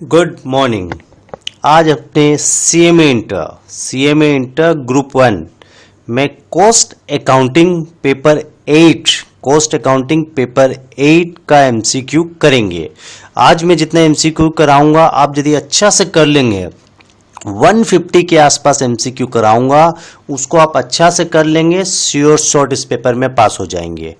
Good morning. आज अपने CMA inter group 1 में कॉस्ट अकाउंटिंग पेपर 8 का एमसीक्यू करेंगे। आज मैं जितना एमसीक्यू कराऊंगा आप यदि अच्छा से कर लेंगे 150 के आसपास एमसीक्यू कराऊंगा, उसको आप अच्छा से कर लेंगे, श्योर शॉर्ट इस पेपर में पास हो जाएंगे।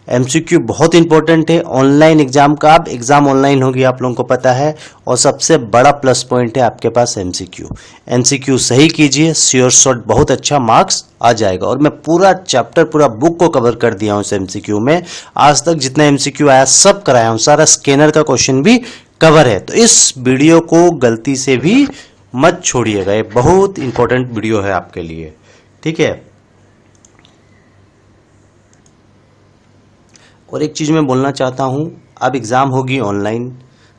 एमसीक्यू बहुत इंपॉर्टेंट है। ऑनलाइन एग्जाम का अब एग्जाम ऑनलाइन होगी, आप लोगों को पता है, और सबसे बड़ा प्लस पॉइंट है आपके पास एमसीक्यू सही कीजिए, श्योर शॉर्ट बहुत अच्छा मार्क्स आ जाएगा। और मैं पूरा चैप्टर पूरा बुक को कवर कर दिया हूं इस एमसीक्यू में। आज तक जितना एमसीक्यू आया सब कराया हूं, सारा स्कैनर का क्वेश्चन भी कवर है। तो इस वीडियो को गलती से भी मत छोड़िएगा, ये बहुत इंपॉर्टेंट वीडियो है आपके लिए, ठीक है। और एक चीज मैं बोलना चाहता हूं, अब एग्जाम होगी ऑनलाइन,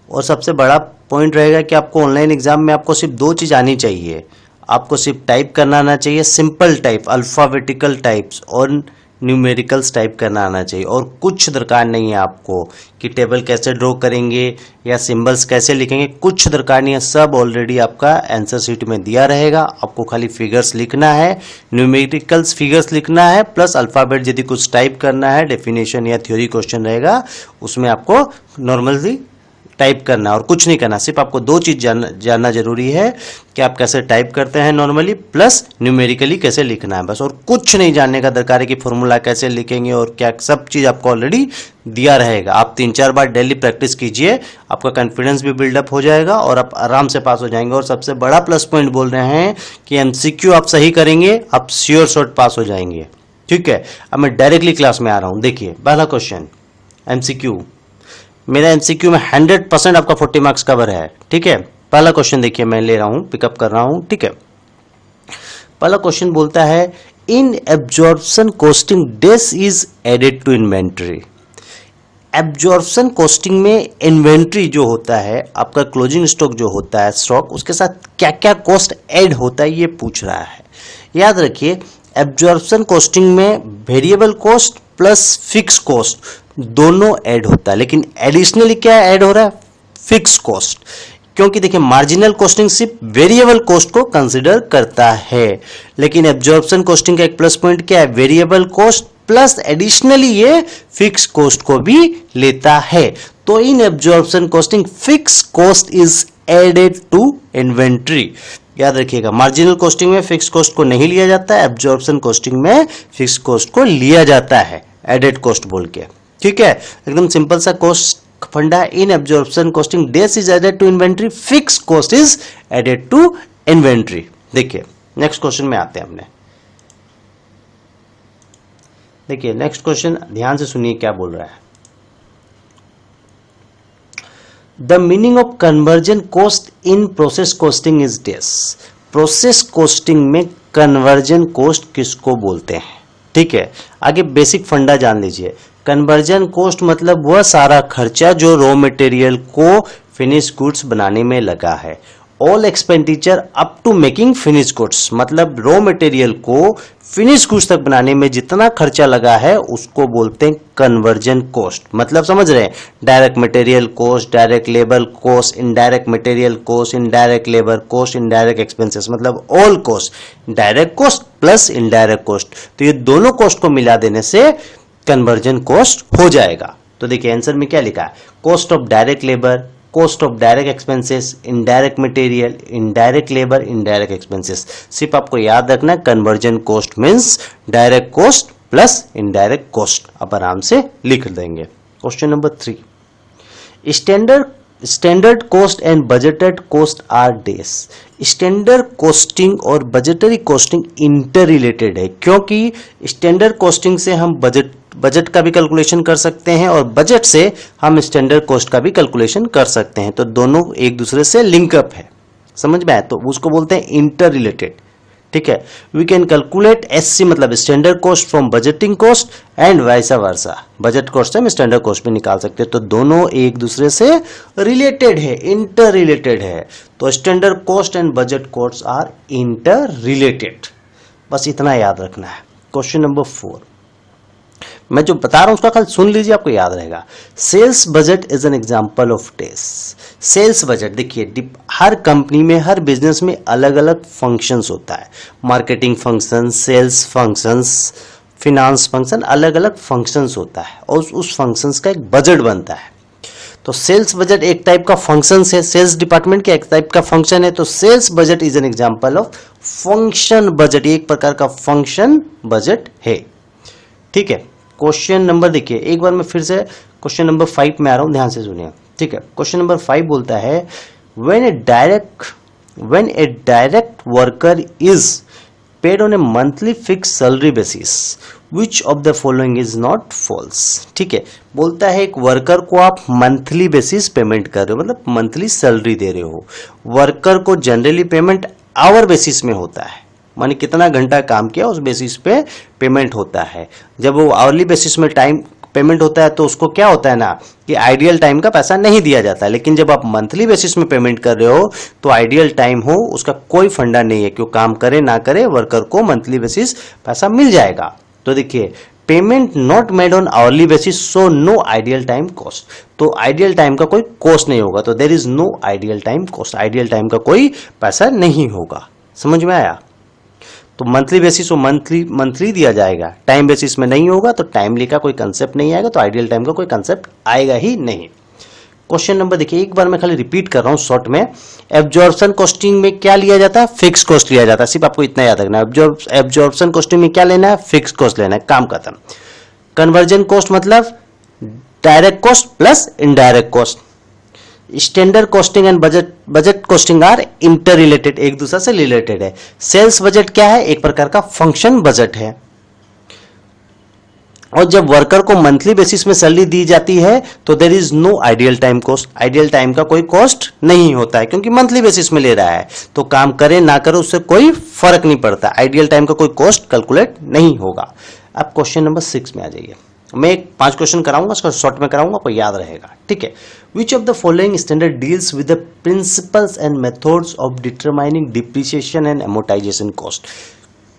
और सबसे बड़ा पॉइंट रहेगा कि आपको ऑनलाइन एग्जाम में आपको सिर्फ 2 चीज आनी चाहिए। आपको सिर्फ टाइप करना आना चाहिए, सिंपल टाइप, अल्फाबेटिकल टाइप्स और न्यूमेरिकल्स टाइप करना आना चाहिए, और कुछ दरकार नहीं है आपको कि टेबल कैसे ड्रॉ करेंगे या सिंबल्स कैसे लिखेंगे, कुछ दरकार नहीं है। सब ऑलरेडी आपका आंसर शीट में दिया रहेगा, आपको खाली फिगर्स लिखना है, न्यूमेरिकल्स फिगर्स लिखना है, प्लस अल्फाबेट यदि कुछ टाइप करना है, डेफिनेशन या थ्योरी क्वेश्चन रहेगा उसमें आपको नॉर्मली टाइप करना और कुछ नहीं करना। सिर्फ आपको 2 चीज जानना जरूरी है कि आप कैसे टाइप करते हैं नॉर्मली, प्लस न्यूमेरिकली कैसे लिखना है, बस। और कुछ नहीं जानने का दरकार है कि फॉर्मूला कैसे लिखेंगे और क्या, सब चीज आपको ऑलरेडी दिया रहेगा। आप 3-4 बार डेली प्रैक्टिस कीजिए, आपका कॉन्फिडेंस भी बिल्डअप हो जाएगा और आप आराम से पास हो जाएंगे। और सबसे बड़ा प्लस पॉइंट बोल रहे हैं कि एमसीक्यू आप सही करेंगे, आप श्योर शॉर्ट पास हो जाएंगे, ठीक है। अब मैं डायरेक्टली क्लास में आ रहा हूं। देखिए पहला क्वेश्चन एमसीक्यू, मेरा एमसीक्यू में 100% आपका 40 मार्क्स कवर है, ठीक है। पहला क्वेश्चन देखिए, मैं ले रहा हूं, पिकअप कर रहा हूं, ठीक है। पहला क्वेश्चन बोलता है in absorption costing this is added to inventory. Absorption costing में इन्वेंट्री जो होता है, आपका क्लोजिंग स्टॉक जो होता है, स्टॉक, उसके साथ क्या क्या कॉस्ट ऐड होता है ये पूछ रहा है। याद रखिए एब्जॉर्प्शन कॉस्टिंग में variable cost plus fix cost दोनों ऐड होता है, लेकिन एडिशनली क्या ऐड हो रहा है, फिक्स कॉस्ट। क्योंकि देखिए मार्जिनल कॉस्टिंग सिर्फ वेरिएबल कॉस्ट को कंसीडर करता है, लेकिन एब्जॉर्प्शन कॉस्टिंग का एक प्लस पॉइंट क्या है, वेरिएबल कॉस्ट प्लस एडिशनली ये फिक्स कॉस्ट को भी लेता है। तो in absorption costing fix cost is added to inventory. याद रखिएगा मार्जिनल कॉस्टिंग में फिक्स कॉस्ट को नहीं लिया जाता है, एब्जॉर्प्शन कॉस्टिंग में फिक्स कॉस्ट को लिया जाता है, एडेड कॉस्ट बोल के, ठीक है। एकदम सिंपल सा कॉस्ट फंडा। In absorption costing this is added to inventory, fix cost is added to inventory. देखिए नेक्स्ट क्वेश्चन में आते हैं अपने। देखिए नेक्स्ट क्वेश्चन ध्यान से सुनिए क्या बोल रहा है। The meaning of conversion cost in process costing is this. Process costing में कन्वर्जन कॉस्ट किसको बोलते हैं, ठीक है। आगे बेसिक फंडा जान लीजिए। कन्वर्जन कॉस्ट मतलब वह सारा खर्चा जो रॉ मटेरियल को फिनिश गुड्स बनाने में लगा है। All expenditure up to making finish goods, मतलब रॉ मटेरियल को फिनिश गुड्स तक बनाने में जितना खर्चा लगा है उसको बोलते हैं कन्वर्जन कॉस्ट। मतलब समझ रहे हैं, direct material cost, direct labour cost, indirect material cost, indirect labour cost, indirect expenses, मतलब all cost, direct cost plus indirect cost. तो ये दोनों कॉस्ट को मिला देने से कन्वर्जन कॉस्ट हो जाएगा। तो देखिए आंसर में क्या लिखा है, cost of direct labour, cost of direct expenses, indirect material, indirect labour, indirect expenses. सिर्फ आपको याद रखना conversion cost means direct cost plus indirect cost. आप आराम से लिख देंगे। Question number 3, standard cost and budgeted cost are these. Standard costing और बजटरी कॉस्टिंग इंटर रिलेटेड है, क्योंकि स्टैंडर्ड कॉस्टिंग से हम बजट का भी कैलकुलेशन कर सकते हैं और बजट से हम स्टैंडर्ड कॉस्ट का भी कैलकुलेशन कर सकते हैं। तो दोनों एक दूसरे से लिंकअप है, समझ में आया, तो उसको बोलते हैं इंटर रिलेटेड, ठीक है। वी कैन कैलकुलेट एससी मतलब standard cost from budgeting cost and vice versa. Budget cost से हम स्टैंडर्ड कॉस्ट भी निकाल सकते हैं। तो दोनों एक दूसरे से रिलेटेड है, इंटर रिलेटेड है। तो standard cost and budget cost are interrelated, बस इतना याद रखना है। क्वेश्चन नंबर 4, मैं जो बता रहा हूं उसका खाली सुन लीजिए, आपको याद रहेगा। Sales budget is an example of test. Sales budget देखिए, हर कंपनी में, हर बिजनेस में अलग अलग फंक्शंस होता है। Marketing function, sales functions, finance function, अलग अलग फंक्शंस होता है और उस फंक्शंस का एक बजट बनता है। तो सेल्स बजट एक टाइप का फंक्शन है, सेल्स डिपार्टमेंट का एक टाइप का फंक्शन है। तो sales budget is an example of function budget, एक प्रकार का फंक्शन बजट है। ठीक है, क्वेश्चन नंबर देखिए, एक बार मैं फिर से क्वेश्चन नंबर 5 में आ रहा हूं, ध्यान से सुनिए। ठीक है, क्वेश्चन नंबर 5 बोलता है when a direct worker is paid on a monthly fix salary basis which of the following is not false. ठीक है, बोलता है एक वर्कर को आप मंथली बेसिस पेमेंट कर रहे हो, मतलब मंथली सैलरी दे रहे हो। वर्कर को जनरली पेमेंट आवर बेसिस में होता है, माने कितना घंटा काम किया उस बेसिस पे पेमेंट होता है। जब वो आवरली बेसिस में टाइम पेमेंट होता है तो उसको क्या होता है ना कि आइडियल टाइम का पैसा नहीं दिया जाता है। लेकिन जब आप मंथली बेसिस में पेमेंट कर रहे हो तो आइडियल टाइम हो उसका कोई फंडा नहीं है, क्यों काम करे ना करे वर्कर को मंथली बेसिस पैसा मिल जाएगा। तो देखिए, payment not made on hourly basis so no ideal time cost. तो आइडियल टाइम का कोई कॉस्ट नहीं होगा, तो there is no ideal time cost, ideal time का कोई पैसा नहीं होगा। समझ में आया? तो मंथली बेसिस वो मंथली दिया जाएगा, टाइम बेसिस में नहीं होगा तो टाइमली का कोई कंसेप्ट नहीं आएगा, तो आइडियल टाइम का कोई कंसेप्ट आएगा ही नहीं। क्वेश्चन नंबर देखिए, एक बार मैं खाली रिपीट कर रहा हूं शॉर्ट में। एब्जॉर्प्शन कॉस्टिंग में क्या लिया जाता है? फिक्स कॉस्ट लिया जाता है, सिर्फ आपको इतना याद रखना है। एब्जॉर्प्शन कॉस्टिंग में क्या लेना है? फिक्स कॉस्ट लेना है, काम खत्म। कन्वर्जन कॉस्ट मतलब direct cost plus indirect cost. Standard costing and budget costing are interrelated, एक दूसरे से रिलेटेड है। सेल्स बजट क्या है? एक प्रकार का फंक्शन बजट है। और जब वर्कर को मंथली बेसिस में सैलरी दी जाती है तो there is no ideal time cost, ideal time का कोई कॉस्ट नहीं होता है, क्योंकि मंथली बेसिस में ले रहा है तो काम करे ना करे उससे कोई फर्क नहीं पड़ता, आइडियल टाइम का कोई कॉस्ट कैलकुलेट नहीं होगा। अब क्वेश्चन नंबर 6 में आ जाइए। मैं 5 क्वेश्चन कराऊंगा, उसका शॉर्ट में कराऊंगा, आपको याद रहेगा। ठीक है, which of the following standard deals with the principles and methods of determining depreciation and amortisation cost.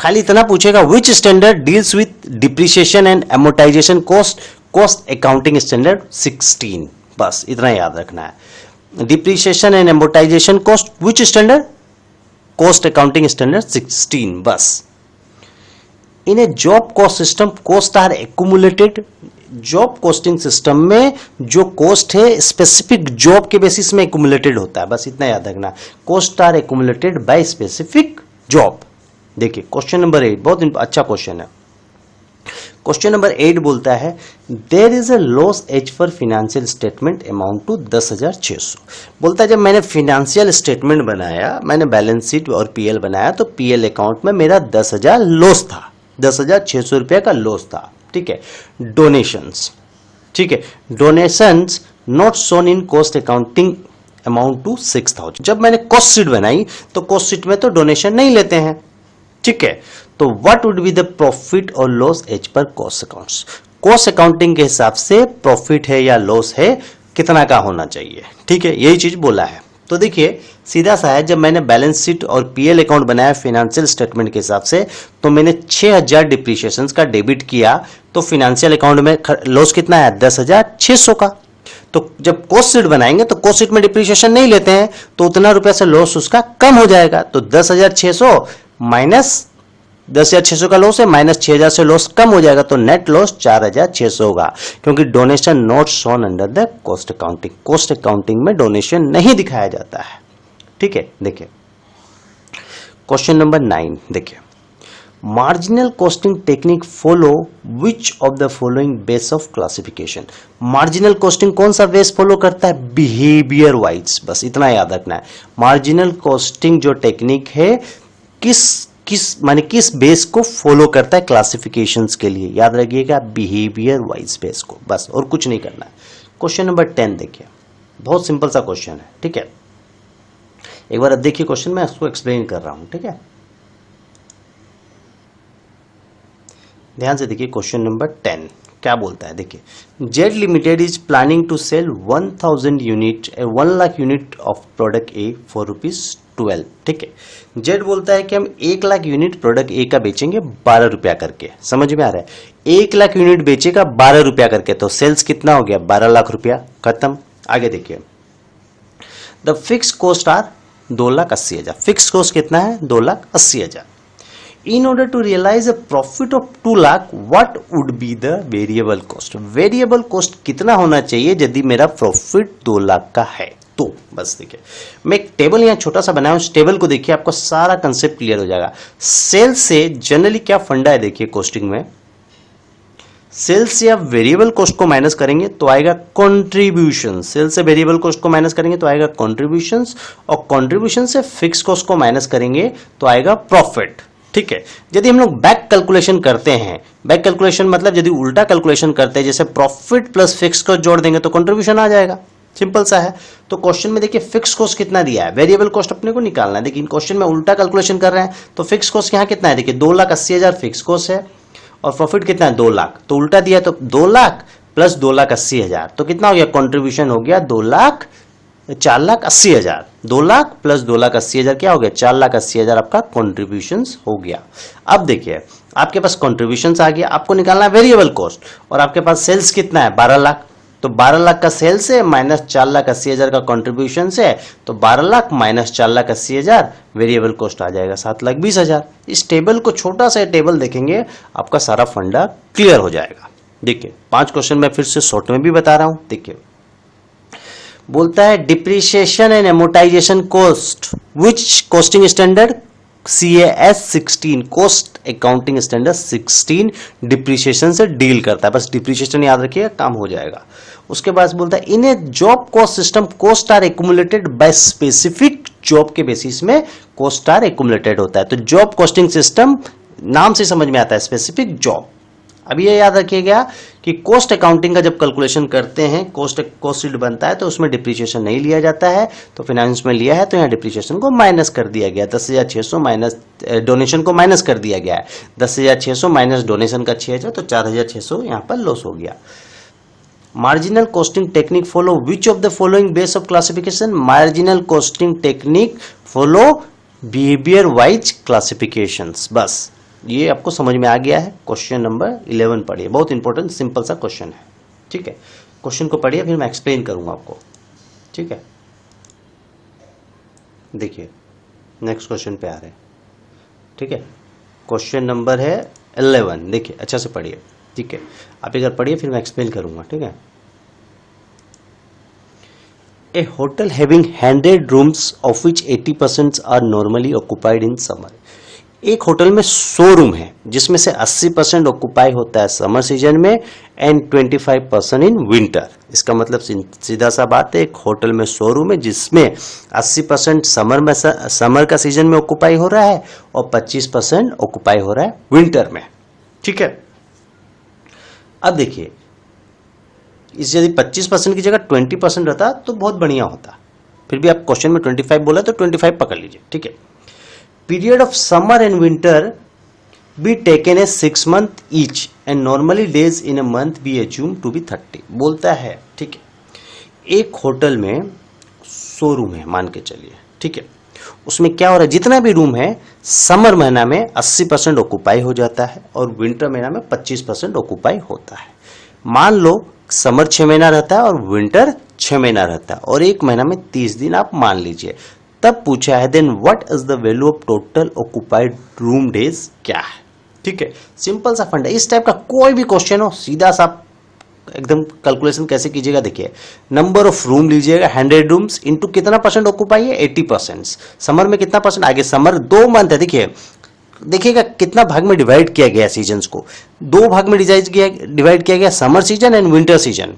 खाली इतना पूछेगा, which standard deals with depreciation and amortisation cost, cost accounting standard 16, बस इतना याद रखना है। Depreciation and amortisation cost which standard? Cost accounting standard 16, बस। In a job cost system cost are accumulated. Job costing system में जो cost है specific job के बेसिस में एक्यूमुलेटेड होता है, बस इतना याद रखना। Cost are accumulated by specific job. देखिए क्वेश्चन नंबर 8 बहुत अच्छा क्वेश्चन है। क्वेश्चन नंबर 8 बोलता है there is a loss as per financial statement amount to 10,600। बोलता है जब मैंने फाइनेंशियल स्टेटमेंट बनाया, मैंने बैलेंस शीट और पीएल बनाया तो पीएल अकाउंट में मेरा 10,000 लॉस था, 10,600 रुपया का लॉस था। ठीक है, डोनेशंस, ठीक है, donations not shown in cost accounting amount to 6,000। जब मैंने कॉस्ट शीट बनाई तो कॉस्ट शीट में तो डोनेशन नहीं लेते हैं। ठीक है, तो what would be the profit और loss as per cost accounts. Cost accounting के हिसाब से प्रॉफिट है या लॉस है कितना का होना चाहिए। ठीक है, यही चीज बोला है। तो देखिए सीधा सा है, जब मैंने बैलेंस शीट और पीएल अकाउंट बनाया फाइनेंशियल स्टेटमेंट के हिसाब से तो मैंने 6,000 डिप्रिसिएशन का डेबिट किया, तो फाइनेंशियल अकाउंट में लॉस कितना है? 10,600 का। तो जब कॉस्ट शीट बनाएंगे तो कॉस्ट शीट में डिप्रिसिएशन नहीं लेते हैं तो उतना रुपया से लॉस उसका कम हो जाएगा। तो 10,600 माइनस 10,600 का लॉस है, माइनस 6,000 से लॉस कम हो जाएगा, तो नेट लॉस 4,600 होगा, क्योंकि donation not shown under the cost accounting. Cost accounting में डोनेशन नहीं दिखाया जाता है। ठीक है, देखिए क्वेश्चन नंबर 9 देखिए, marginal costing technique follow which of the following base of classification. Marginal costing कौन सा बेस फॉलो करता है? बिहेवियर वाइज, बस इतना याद रखना है। मार्जिनल कॉस्टिंग जो टेक्निक है किस बेस को फॉलो करता है क्लासिफिकेशंस के लिए? याद रखिएगा बिहेवियर वाइज बेस को, बस, और कुछ नहीं करना है। क्वेश्चन नंबर 10 देखिए, बहुत सिंपल सा क्वेश्चन है। ठीक है, एक बार अब देखिए क्वेश्चन, मैं उसको एक्सप्लेन कर रहा हूं। ठीक है, ध्यान से देखिए क्वेश्चन नंबर 10 क्या बोलता है। देखिए Z limited is planning to sell 1,000 unit 1 lakh unit of product A for 12। ठीक है, जेड बोलता है कि हम 1 लाख यूनिट प्रोडक्ट ए का बेचेंगे 12 रुपया करके। समझ में आ रहा है, 1 लाख यूनिट बेचेगा 12 रुपया करके, तो सेल्स कितना हो गया 12 लाख रुपया, खत्म। आगे देखिए, the fix cost are 2,80,000। Fix cost कितना है 2,80,000। In order to realize a profit of 2 lakh, what would be the variable cost? Variable cost कितना होना चाहिए यदि मेरा प्रॉफिट 2 लाख का है? तो बस देखिए, मैं एक टेबल यहां छोटा सा बनाया हूं, उस टेबल को देखिए, आपको सारा कंसेप्ट क्लियर हो जाएगा। सेल्स से जनरली क्या फंडा है, देखिए कॉस्टिंग में सेल्स से आप वेरिएबल कॉस्ट को माइनस करेंगे तो आएगा कंट्रीब्यूशन। सेल्स से वेरिएबल कॉस्ट को माइनस करेंगे तो आएगा कंट्रीब्यूशन, और कंट्रीब्यूशन से फिक्स कॉस्ट को माइनस करेंगे तो आएगा प्रॉफिट। ठीक है, यदि हम लोग बैक कैलकुलेशन करते हैं, बैक कैलकुलेशन मतलब यदि उल्टा कैलकुलेशन करते हैं, जैसे प्रॉफिट प्लस फिक्स कॉस्ट जोड़ देंगे तो कंट्रीब्यूशन आ जाएगा, सिंपल सा है। तो क्वेश्चन में देखिए फिक्स कॉस्ट कितना दिया है, वेरिएबल कॉस्ट अपने को निकालना है। देखिए क्वेश्चन में उल्टा कैलकुलेशन कर रहे हैं, तो फिक्स कॉस्ट यहाँ कितना है, देखिए 2,80,000 फिक्स कॉस्ट है और प्रॉफिट कितना है 2 लाख, तो उल्टा दिया तो 2 लाख प्लस 2,80,000, तो कितना हो गया कंट्रीब्यूशन हो गया 4,80,000। 2 लाख प्लस 2,80,000 क्या हो गया 4,80,000 आपका कॉन्ट्रीब्यूशन हो गया। अब देखिए आपके पास कॉन्ट्रीब्यूशन आ गया, आपको निकालना है वेरिएबल कॉस्ट, और आपके पास सेल्स कितना है 12 लाख, तो 12 लाख का सेल्स है माइनस 4,80,000 का कॉन्ट्रीब्यूशन है, तो 12 लाख माइनस 4,80,000 वेरिएबल कॉस्ट आ जाएगा 7,20,000। इस टेबल को छोटा सा टेबल देखेंगे, आपका सारा फंडा क्लियर हो जाएगा। देखिए 5 क्वेश्चन मैं फिर से शॉर्ट में भी बता रहा हूं। देखिए बोलता है depreciation and amortisation cost which costing standard CAS 16, cost accounting standard 16 depreciation से डील करता है। बस डिप्रिसिएशन याद रखिएगा, काम हो जाएगा। उसके बाद बोलता है in a job cost system cost are accumulated by specific job के बेसिस में कॉस्ट आर एक्यूमुलेटेड होता है। तो जॉब कॉस्टिंग सिस्टम नाम से समझ में आता है, स्पेसिफिक जॉब। अब ये याद रखिएगा कि कॉस्ट अकाउंटिंग का जब कैलकुलेशन करते हैं, कॉस्ट शीट बनता है तो उसमें डिप्रिसिएशन नहीं लिया जाता है, तो फाइनेंस में लिया है तो यहाँ डिप्रिसिएशन को माइनस कर दिया गया। 10,600 माइनस डोनेशन को माइनस कर दिया गया है। 10,600 माइनस डोनेशन का 6,000, तो 4,600 यहाँ पर लॉस हो गया। Marginal costing technique follow which of the following base of classification? Marginal costing technique follow behaviour wise classifications. बस ये आपको समझ में आ गया है। क्वेश्चन नंबर 11 पढ़िए, बहुत इंपॉर्टेंट सिंपल सा क्वेश्चन है। ठीक है, क्वेश्चन को पढ़िए फिर मैं एक्सप्लेन करूंगा आपको। ठीक है, देखिए नेक्स्ट क्वेश्चन पे आ रहे हैं। ठीक है, क्वेश्चन नंबर है 11। देखिए अच्छा से पढ़िए। ठीक है, आप एक बार पढ़िए फिर मैं एक्सप्लेन करूंगा। ठीक है, a hotel having 100 rooms of which 80% are normally occupied in summer. एक होटल में 100 रूम है जिसमें से 80% ऑक्युपाई होता है समर सीजन में एंड 25% इन विंटर। इसका मतलब सीधा सा बात है, एक होटल में 100 रूम है जिसमें 80% समर का सीजन में ऑक्युपाई हो रहा है और 25% ऑक्युपाई हो रहा है विंटर में। ठीक है, अब देखिए इस यदि 25% की जगह 20% रहता तो बहुत बढ़िया होता, फिर भी आप क्वेश्चन में 25 बोला तो 25 पकड़ लीजिए। ठीक है, period of summer and winter be taken as 6 months each and normally days in a month be assumed to be 30। बोलता है ठीक है, एक होटल में 100 रूम है मान के चलिए। ठीक है, उसमें क्या हो रहा है, जितना भी रूम है समर महीना में 80% ऑक्युपाई हो जाता है और विंटर महीना में 25% ऑक्युपाई होता है। मान लो समर 6 महीना रहता है और विंटर 6 महीना रहता है और एक महीना में 30 दिन आप मान लीजिए। तब पूछा है then what is the value of total occupied room days क्या है। ठीक है, सिंपल सा फंड है। इस टाइप का कोई भी क्वेश्चन हो सीधा सा एकदम कैलकुलेशन कैसे कीजिएगा, देखिए नंबर ऑफ रूम लीजिएगा 100 रूम्स इंटू कितना परसेंट ऑक्युपाई है 80%। समर में कितना परसेंट, आगे समर 2 मंथ है, देखिएगा कितना भाग में डिवाइड किया गया सीजन को, 2 भाग में डिवाइड किया गया summer season and winter season.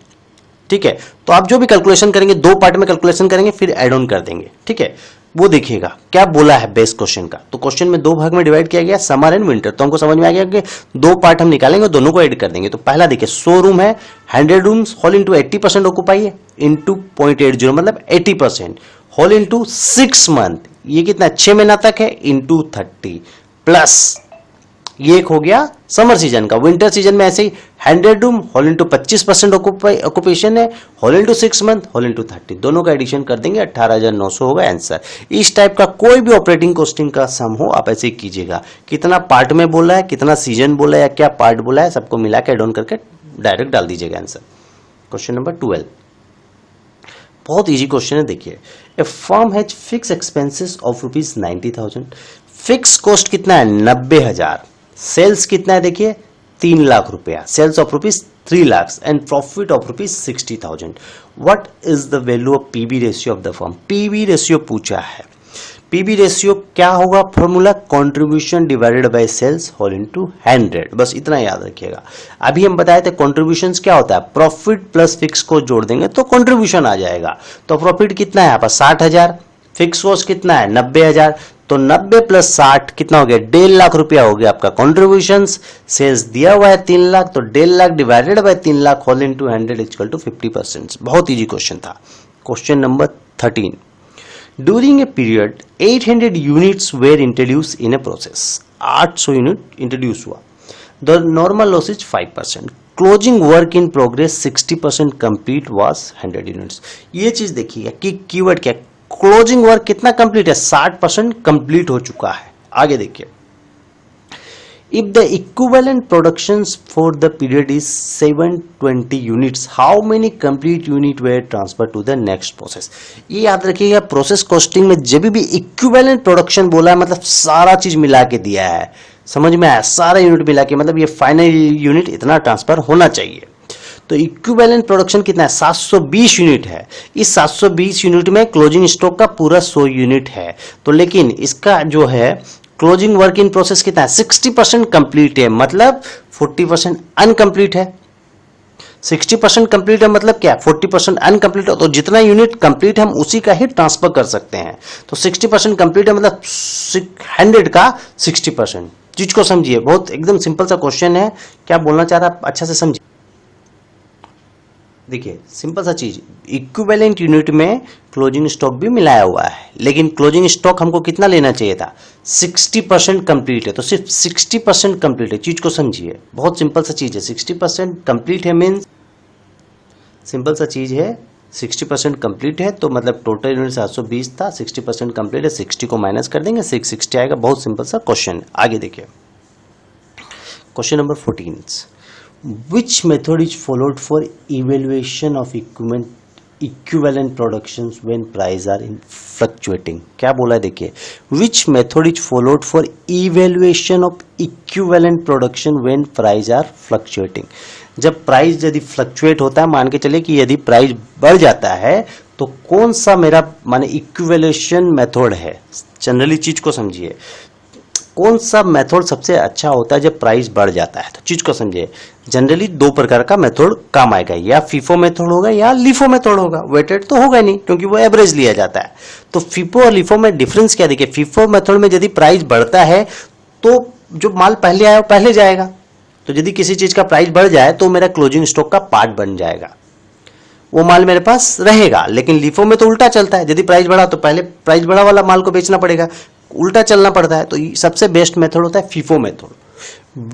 ठीक है, तो आप जो भी कैलकुलेशन करेंगे 2 पार्ट में कैलकुलेशन करेंगे फिर ऐड ऑन कर देंगे। ठीक है, वो देखिएगा क्या बोला है बेस क्वेश्चन का। तो क्वेश्चन में 2 भाग में डिवाइड किया गया समर एंड विंटर, तो हमको समझ में आ गया कि 2 पार्ट हम निकालेंगे और दोनों को ऐड कर देंगे। तो पहला देखिए 100 रूम है, 100 रूम्स होल इंटू 80% ऑक्युपाई है इंटू 0.80 मतलब 80% होल इंटू 6 मंथ, ये कितना 6 महीना तक है इंटू 30 प्लस ये एक हो गया समर सीजन का। विंटर सीजन में ऐसे ही 100 रूम होल इंटू 25% ऑक्यूपेशन है, whole into 6 month, whole into 30, दोनों का एडिशन कर देंगे 18,900 होगा आंसर। इस टाइप का कोई भी ऑपरेटिंग कॉस्टिंग का सम हो आप ऐसे ही कीजिएगा। कितना पार्ट में बोला है, कितना सीजन बोला है या क्या पार्ट बोला है, सबको मिला के एड ऑन करके डायरेक्ट डाल दीजिएगा आंसर। क्वेश्चन नंबर 12 बहुत इजी क्वेश्चन है, देखिए। A firm has fix expenses of ₹90,000, fix cost कितना है 90,000, सेल्स कितना है देखिए 3 लाख रुपया, sales of ₹3 lakh and profit of ₹60,000। What is the value of PB ratio of the firm? PB ratio पूछा है। पीबी रेशियो क्या होगा formula? Contribution divided by sales whole into 100, बस इतना याद रखिएगा। अभी हम बताए थे कंट्रीब्यूशन क्या होता है, प्रॉफिट प्लस फिक्स को जोड़ देंगे तो कंट्रीब्यूशन आ जाएगा। तो प्रॉफिट कितना है यहाँ पर 60,000, फिक्स कॉस्ट कितना है 90,000, तो 90 प्लस 60 कितना हो गया 1.5 लाख रुपया हो गया आपका कॉन्ट्रीब्यूशन। सेल्स दिया हुआ है 3 लाख, तो 1.5 lakh divided by 3 lakh whole into 100 equal to 50%। बहुत इजी क्वेश्चन था। Question number 13, during a period 800 units were introduce in a process, 800 unit introduce हुआ, the normal loss is 5%, closing work in progress 60% complete was 100 units. ये चीज देखिए कि keyword क्या, closing work कितना complete है 60% कंप्लीट हो चुका है। आगे देखिए, if the equivalent productions for the period is 720 units, how many complete unit were transfer to the next process. ये याद रखिएगा, प्रोसेस कॉस्टिंग में जब भी इक्विवेलेंट प्रोडक्शन बोला है मतलब सारा चीज मिला के दिया है, समझ में आया, सारा यूनिट मिला के, मतलब ये फाइनल यूनिट इतना ट्रांसफर होना चाहिए। तो इक्विवेलेंट प्रोडक्शन कितना है 720 यूनिट है। इस 720 यूनिट में क्लोजिंग स्टॉक का पूरा 100 यूनिट है, तो लेकिन इसका जो है क्लोजिंग वर्क इन प्रोसेस कितना है 60% कंप्लीट है, मतलब 40% अनकंप्लीट है। 60% कंप्लीट है मतलब क्या, 40% अनकंप्लीट है, तो जितना यूनिट कंप्लीट है हम उसी का ही ट्रांसफर कर सकते हैं। तो 60% कंप्लीट है मतलब 100 का 60%। चीज को समझिए, बहुत एकदम सिंपल सा क्वेश्चन है, क्या बोलना चाह रहा है अच्छा से समझिए। देखिए सिंपल सा चीज, इक्विवेलेंट यूनिट में क्लोजिंग स्टॉक भी मिलाया हुआ है, लेकिन क्लोजिंग स्टॉक हमको कितना लेना चाहिए था 60% कंप्लीट है, तो सिर्फ 60% कंप्लीट है। चीज को समझिए, बहुत सिंपल सा चीज है, 60% कंप्लीट है मीन्स सिंपल सा चीज है, 60% कंप्लीट है तो मतलब टोटल यूनिट 720 था, 60% कंप्लीट है, 60 को माइनस कर देंगे 660 आएगा। बहुत सिंपल सा क्वेश्चन। आगे देखिए question number 14, which method is followed for evaluation of equivalent productions when price are in fluctuating? क्या बोला है देखिए, which method is followed for evaluation of equivalent production when price are fluctuating? जब price यदि fluctuate होता है, मान के चले कि यदि प्राइस बढ़ जाता है तो कौन सा मेरा माने इक्विवेलेशन मेथड है। जनरली चीज को समझिए, कौन सा मेथड सबसे अच्छा होता है जब प्राइस बढ़ जाता है, तो चीज को समझिए। जनरली 2 प्रकार का मेथड काम आएगा, या फीफो मेथड होगा या लिफो मेथड होगा। वेटेड तो होगा नहीं क्योंकि वो एवरेज लिया जाता है। तो फीफो और लिफो में डिफरेंस क्या देखिए, फीफो मेथड में यदि प्राइस बढ़ता है तो जो माल पहले आया वो पहले जाएगा, तो यदि किसी चीज का प्राइस बढ़ जाए तो मेरा क्लोजिंग स्टॉक का पार्ट बन जाएगा, वो माल मेरे पास रहेगा। लेकिन लिफो में तो उल्टा चलता है, यदि प्राइस बढ़ा तो पहले प्राइस बढ़ा वाला माल को बेचना पड़ेगा, उल्टा चलना पड़ता है। तो सबसे बेस्ट मेथड होता है FIFO method.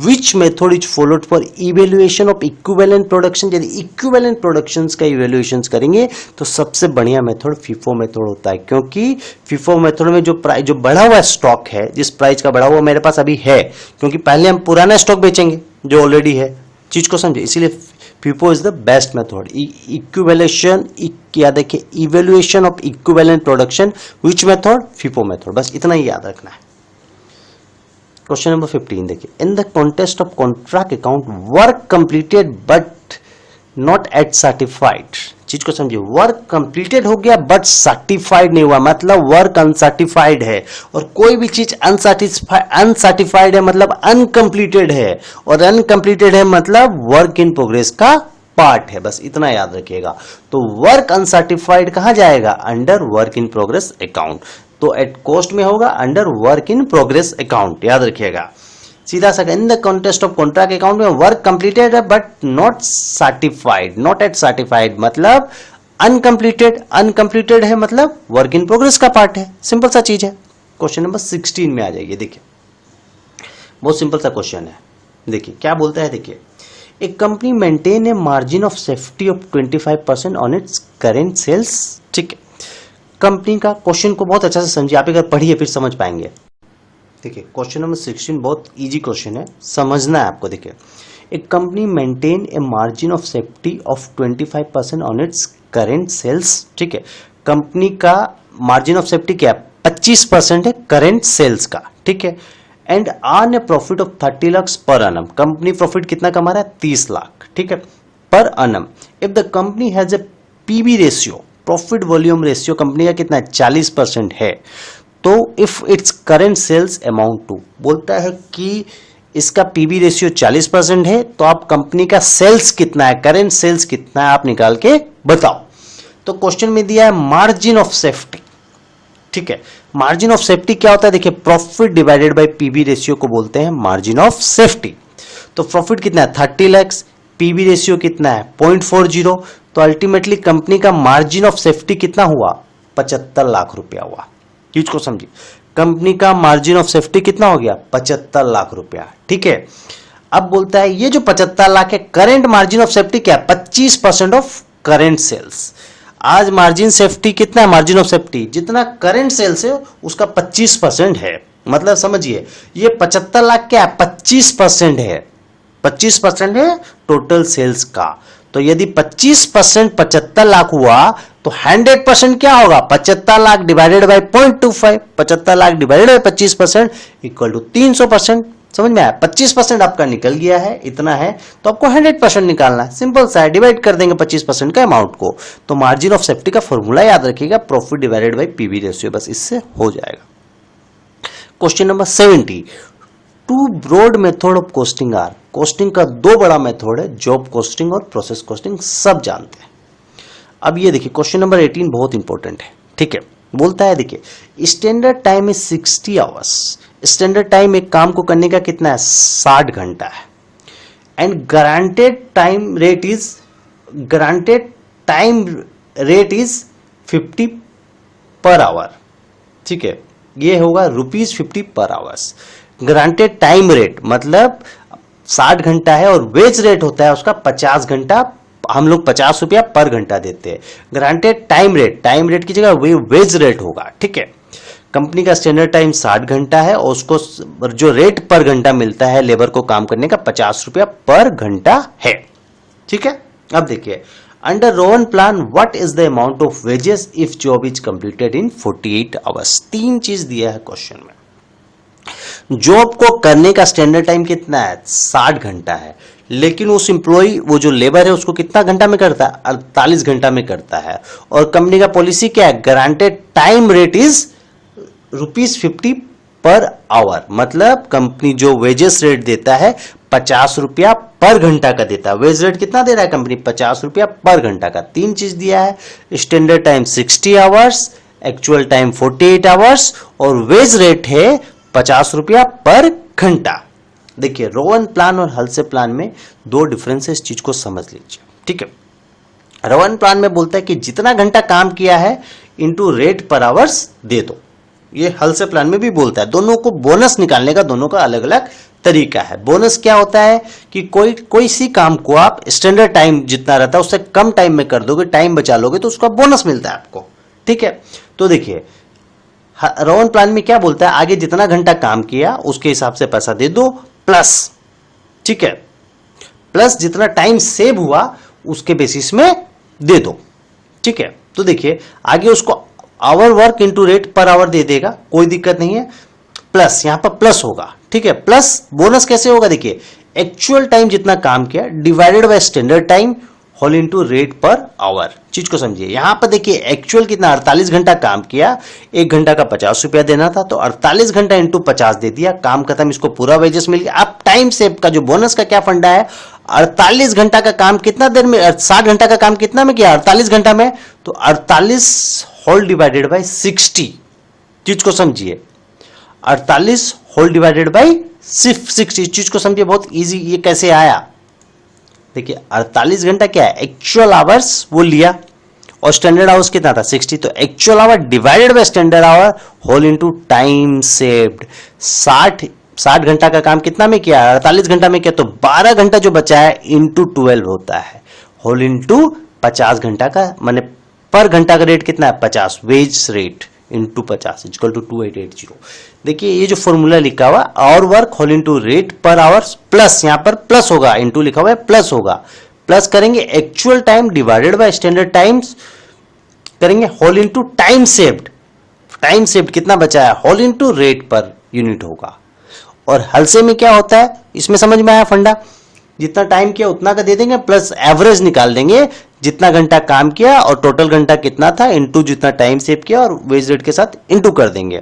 Which method is followed for evaluation of equivalent production? यदि इक्विवेलेंट प्रोडक्शंस का इवेल्युएशन करेंगे तो सबसे बढ़िया मेथड फीफो मेथड होता है, क्योंकि फीफो मेथड में जो प्राइस जो बढ़ा हुआ स्टॉक है, जिस प्राइस का बढ़ा हुआ मेरे पास अभी है, क्योंकि पहले हम पुराना स्टॉक बेचेंगे जो ऑलरेडी है। चीज को समझे, इसीलिए FIFO is the best method. इक्विवेलेशन या देखिए evaluation of equivalent production, which method? FIFO method. बस इतना ही याद रखना है। क्वेश्चन नंबर 15 देखिए, in the contest of contract account work completed but not at certified. चीज को समझिए, वर्क कंप्लीटेड हो गया बट सर्टिफाइड नहीं हुआ, मतलब वर्क अनसर्टिफाइड है। और कोई भी चीज अनसर्टिफाइड है मतलब अनकंप्लीटेड है, और अनकंप्लीटेड है मतलब वर्क इन प्रोग्रेस का पार्ट है। बस इतना याद रखिएगा। तो वर्क अनसर्टिफाइड कहां जाएगा? Under work in progress account. तो एट कॉस्ट में होगा under work in progress account, याद रखिएगा सीधा सा। In the contest of contract account में वर्क कंप्लीटेड है but not certified, not at certified मतलब अनकंप्लीटेड, अनकंप्लीटेड है मतलब वर्क इन प्रोग्रेस का पार्ट है। सिंपल सा चीज है। क्वेश्चन नंबर 16 में आ जाइए, देखिए बहुत सिंपल सा क्वेश्चन है। देखिए क्या बोलता है, देखिए एक company maintain a margin of safety of 25% on its current sales. ठीक है, कंपनी का क्वेश्चन को बहुत अच्छा से समझिए, आप अगर पढ़िए फिर समझ पाएंगे। देखिए क्वेश्चन नंबर 16 बहुत इजी क्वेश्चन है, समझना है आपको। देखिए एक company maintain a margin of safety of 25% on its current sales. ठीक है, कंपनी का मार्जिन ऑफ सेफ्टी क्या है, 25% है करेंट सेल्स का। ठीक है, and earn A profit of 30 lakh per annum। Company profit कितना कमा रहा है, 30 लाख। ठीक है, per annum। If the company has a PB ratio, profit volume ratio company का कितना है, 40% है, तो if its current sales amount to, बोलता है कि इसका पीबी रेशियो 40% है, तो आप कंपनी का सेल्स कितना है, करेंट सेल्स कितना है, आप निकाल के बताओ। तो क्वेश्चन में दिया है मार्जिन ऑफ सेफ्टी। ठीक है, मार्जिन ऑफ सेफ्टी क्या होता है, देखिए profit divided by PB ratio को बोलते हैं मार्जिन ऑफ सेफ्टी। तो प्रॉफिट कितना है, 30 लाख, पीबी रेशियो कितना है, 0.40, तो अल्टीमेटली कंपनी का मार्जिन ऑफ सेफ्टी कितना हुआ, 75 लाख रुपया हुआ। चीज को समझिए, कंपनी का मार्जिन ऑफ सेफ्टी कितना हो गया, 75 लाख रुपया। ठीक है, अब बोलता है ये जो 75 लाख है, करेंट मार्जिन ऑफ सेफ्टी क्या है, 25% ऑफ करेंट सेल्स। आज मार्जिन सेफ्टी कितना है, मार्जिन ऑफ सेफ्टी जितना करंट सेल्स है उसका 25% है। मतलब समझिए ये 75 लाख क्या है, 25% है, 25% है टोटल सेल्स का। तो यदि 25% 75 लाख हुआ तो 100% क्या होगा, 75 lakh divided by 0.25, 75 lakh divided by 25% equal to 300%। समझ में आया, 25% आपका निकल गया है, इतना है, तो आपको 100% निकालना है। सिंपल सा है, डिवाइड कर देंगे 25% का अमाउंट को। तो मार्जिन ऑफ सेफ्टी का फॉर्मूला याद रखिएगा, profit divided by PV ratio, बस इससे हो जाएगा। Question number 70, two broad method of costing are. Costing का दो बड़ा मेथड है, जॉब कॉस्टिंग और प्रोसेस कॉस्टिंग, सब जानते हैं। अब ये देखिए क्वेश्चन नंबर 18 बहुत इंपॉर्टेंट है। ठीक है, बोलता है देखिए standard time is 60 hours. Standard time एक काम को करने का कितना है, 60 घंटा है। And guaranteed time rate is 50 per hour. ठीक है, ये होगा ₹50 पर आवर्स। गारंटेड टाइम रेट मतलब 60 घंटा है और वेज रेट होता है उसका 50 घंटा, हम लोग 50 रुपया पर घंटा देते हैं। गारंटेड टाइम रेट की जगह वेज रेट होगा। ठीक है, कंपनी का स्टैंडर्ड टाइम 60 घंटा है और उसको जो रेट पर घंटा मिलता है लेबर को काम करने का 50 रुपया पर घंटा है। ठीक है, अब देखिए under Rowan plan what is the amount of wages if job is completed in 48 hours. तीन चीज दिया है क्वेश्चन में। जॉब को करने का स्टैंडर्ड टाइम कितना है, 60 घंटा है, लेकिन उस एम्प्लॉय वो जो लेबर है उसको कितना घंटा में करता है, 48 घंटा में करता है। और कंपनी का पॉलिसी क्या है, guaranteed time rate is ₹50 per hour. मतलब कंपनी जो वेजेस रेट देता है 50 रुपया पर घंटा का देता है। वेज रेट कितना दे रहा है कंपनी, 50 रुपया पर घंटा का। तीन चीज दिया है, standard time 60 hours, actual time 48 hours और वेज रेट है 50 रुपया पर घंटा। देखिए रोवन प्लान और हल्से प्लान में दो डिफरेंस है, इस चीज को समझ लीजिए। ठीक है, रोवन प्लान में बोलता है कि जितना घंटा काम किया है इंटू रेट पर आवर्स दे दो। ये हल्से प्लान में भी बोलता है। दोनों को बोनस निकालने का दोनों का अलग अलग तरीका है। बोनस क्या होता है कि कोई सी काम को आप स्टैंडर्ड टाइम जितना रहता है उससे कम टाइम में कर दोगे, टाइम बचा लोगे, तो उसका बोनस मिलता है आपको। ठीक है, तो देखिए रोवन प्लान में क्या बोलता है, आगे जितना घंटा काम किया उसके हिसाब से पैसा दे दो प्लस, ठीक है, प्लस जितना टाइम सेव हुआ उसके बेसिस में दे दो। ठीक है, तो देखिए आगे उसको hour work into rate per hour दे देगा, कोई दिक्कत नहीं है, प्लस यहां पर प्लस होगा। ठीक है, प्लस बोनस कैसे होगा, देखिए एक्चुअल टाइम जितना काम किया divided by standard time whole into rate per hour. चीज को समझिए, यहां पर देखिए एक्चुअल कितना 48 घंटा काम किया, एक घंटा का 50 रुपया देना था, तो 48 घंटा इंटू 50 दे दिया, काम खत्म, इसको पूरा वेजेस मिल गया। अब टाइम सेव का जो बोनस का क्या फंडा है, 48 घंटा का काम कितना देर में, 60 घंटा का काम कितना में किया, 48 घंटा में, तो 48 होल डिवाइडेड बाय 60। चीज को समझिए, 48 होल डिवाइडेड बाय 60। चीज को समझिए, बहुत इजी। ये कैसे आया, देखिए 48 घंटा क्या है, एक्चुअल आवर्स वो लिया और स्टैंडर्ड आवर्स कितना था 60, तो actual hour divided by standard hour whole into time saved. 60 60 घंटा का काम कितना में किया, 48 घंटा में किया, तो 12 घंटा जो बचा है इंटू 12 होता है, होल इंटू 50 घंटा का, माने पर घंटा का रेट कितना है 50, wage rate into 50 equal to 2880। देखिए ये जो फॉर्मूला लिखा हुआ और work whole into rate per hours plus, यहां पर प्लस होगा, इंटू लिखा हुआ है प्लस होगा, प्लस करेंगे actual time divided by standard times, करेंगे whole into time saved, time saved कितना बचा है whole into rate per unit होगा। और हलसे में क्या होता है, इसमें समझ में आया फंडा, जितना टाइम किया उतना का दे देंगे प्लस एवरेज निकाल देंगे, जितना घंटा काम किया और टोटल घंटा कितना था इंटू जितना टाइम सेव किया और वेज रेट के साथ इंटू कर देंगे।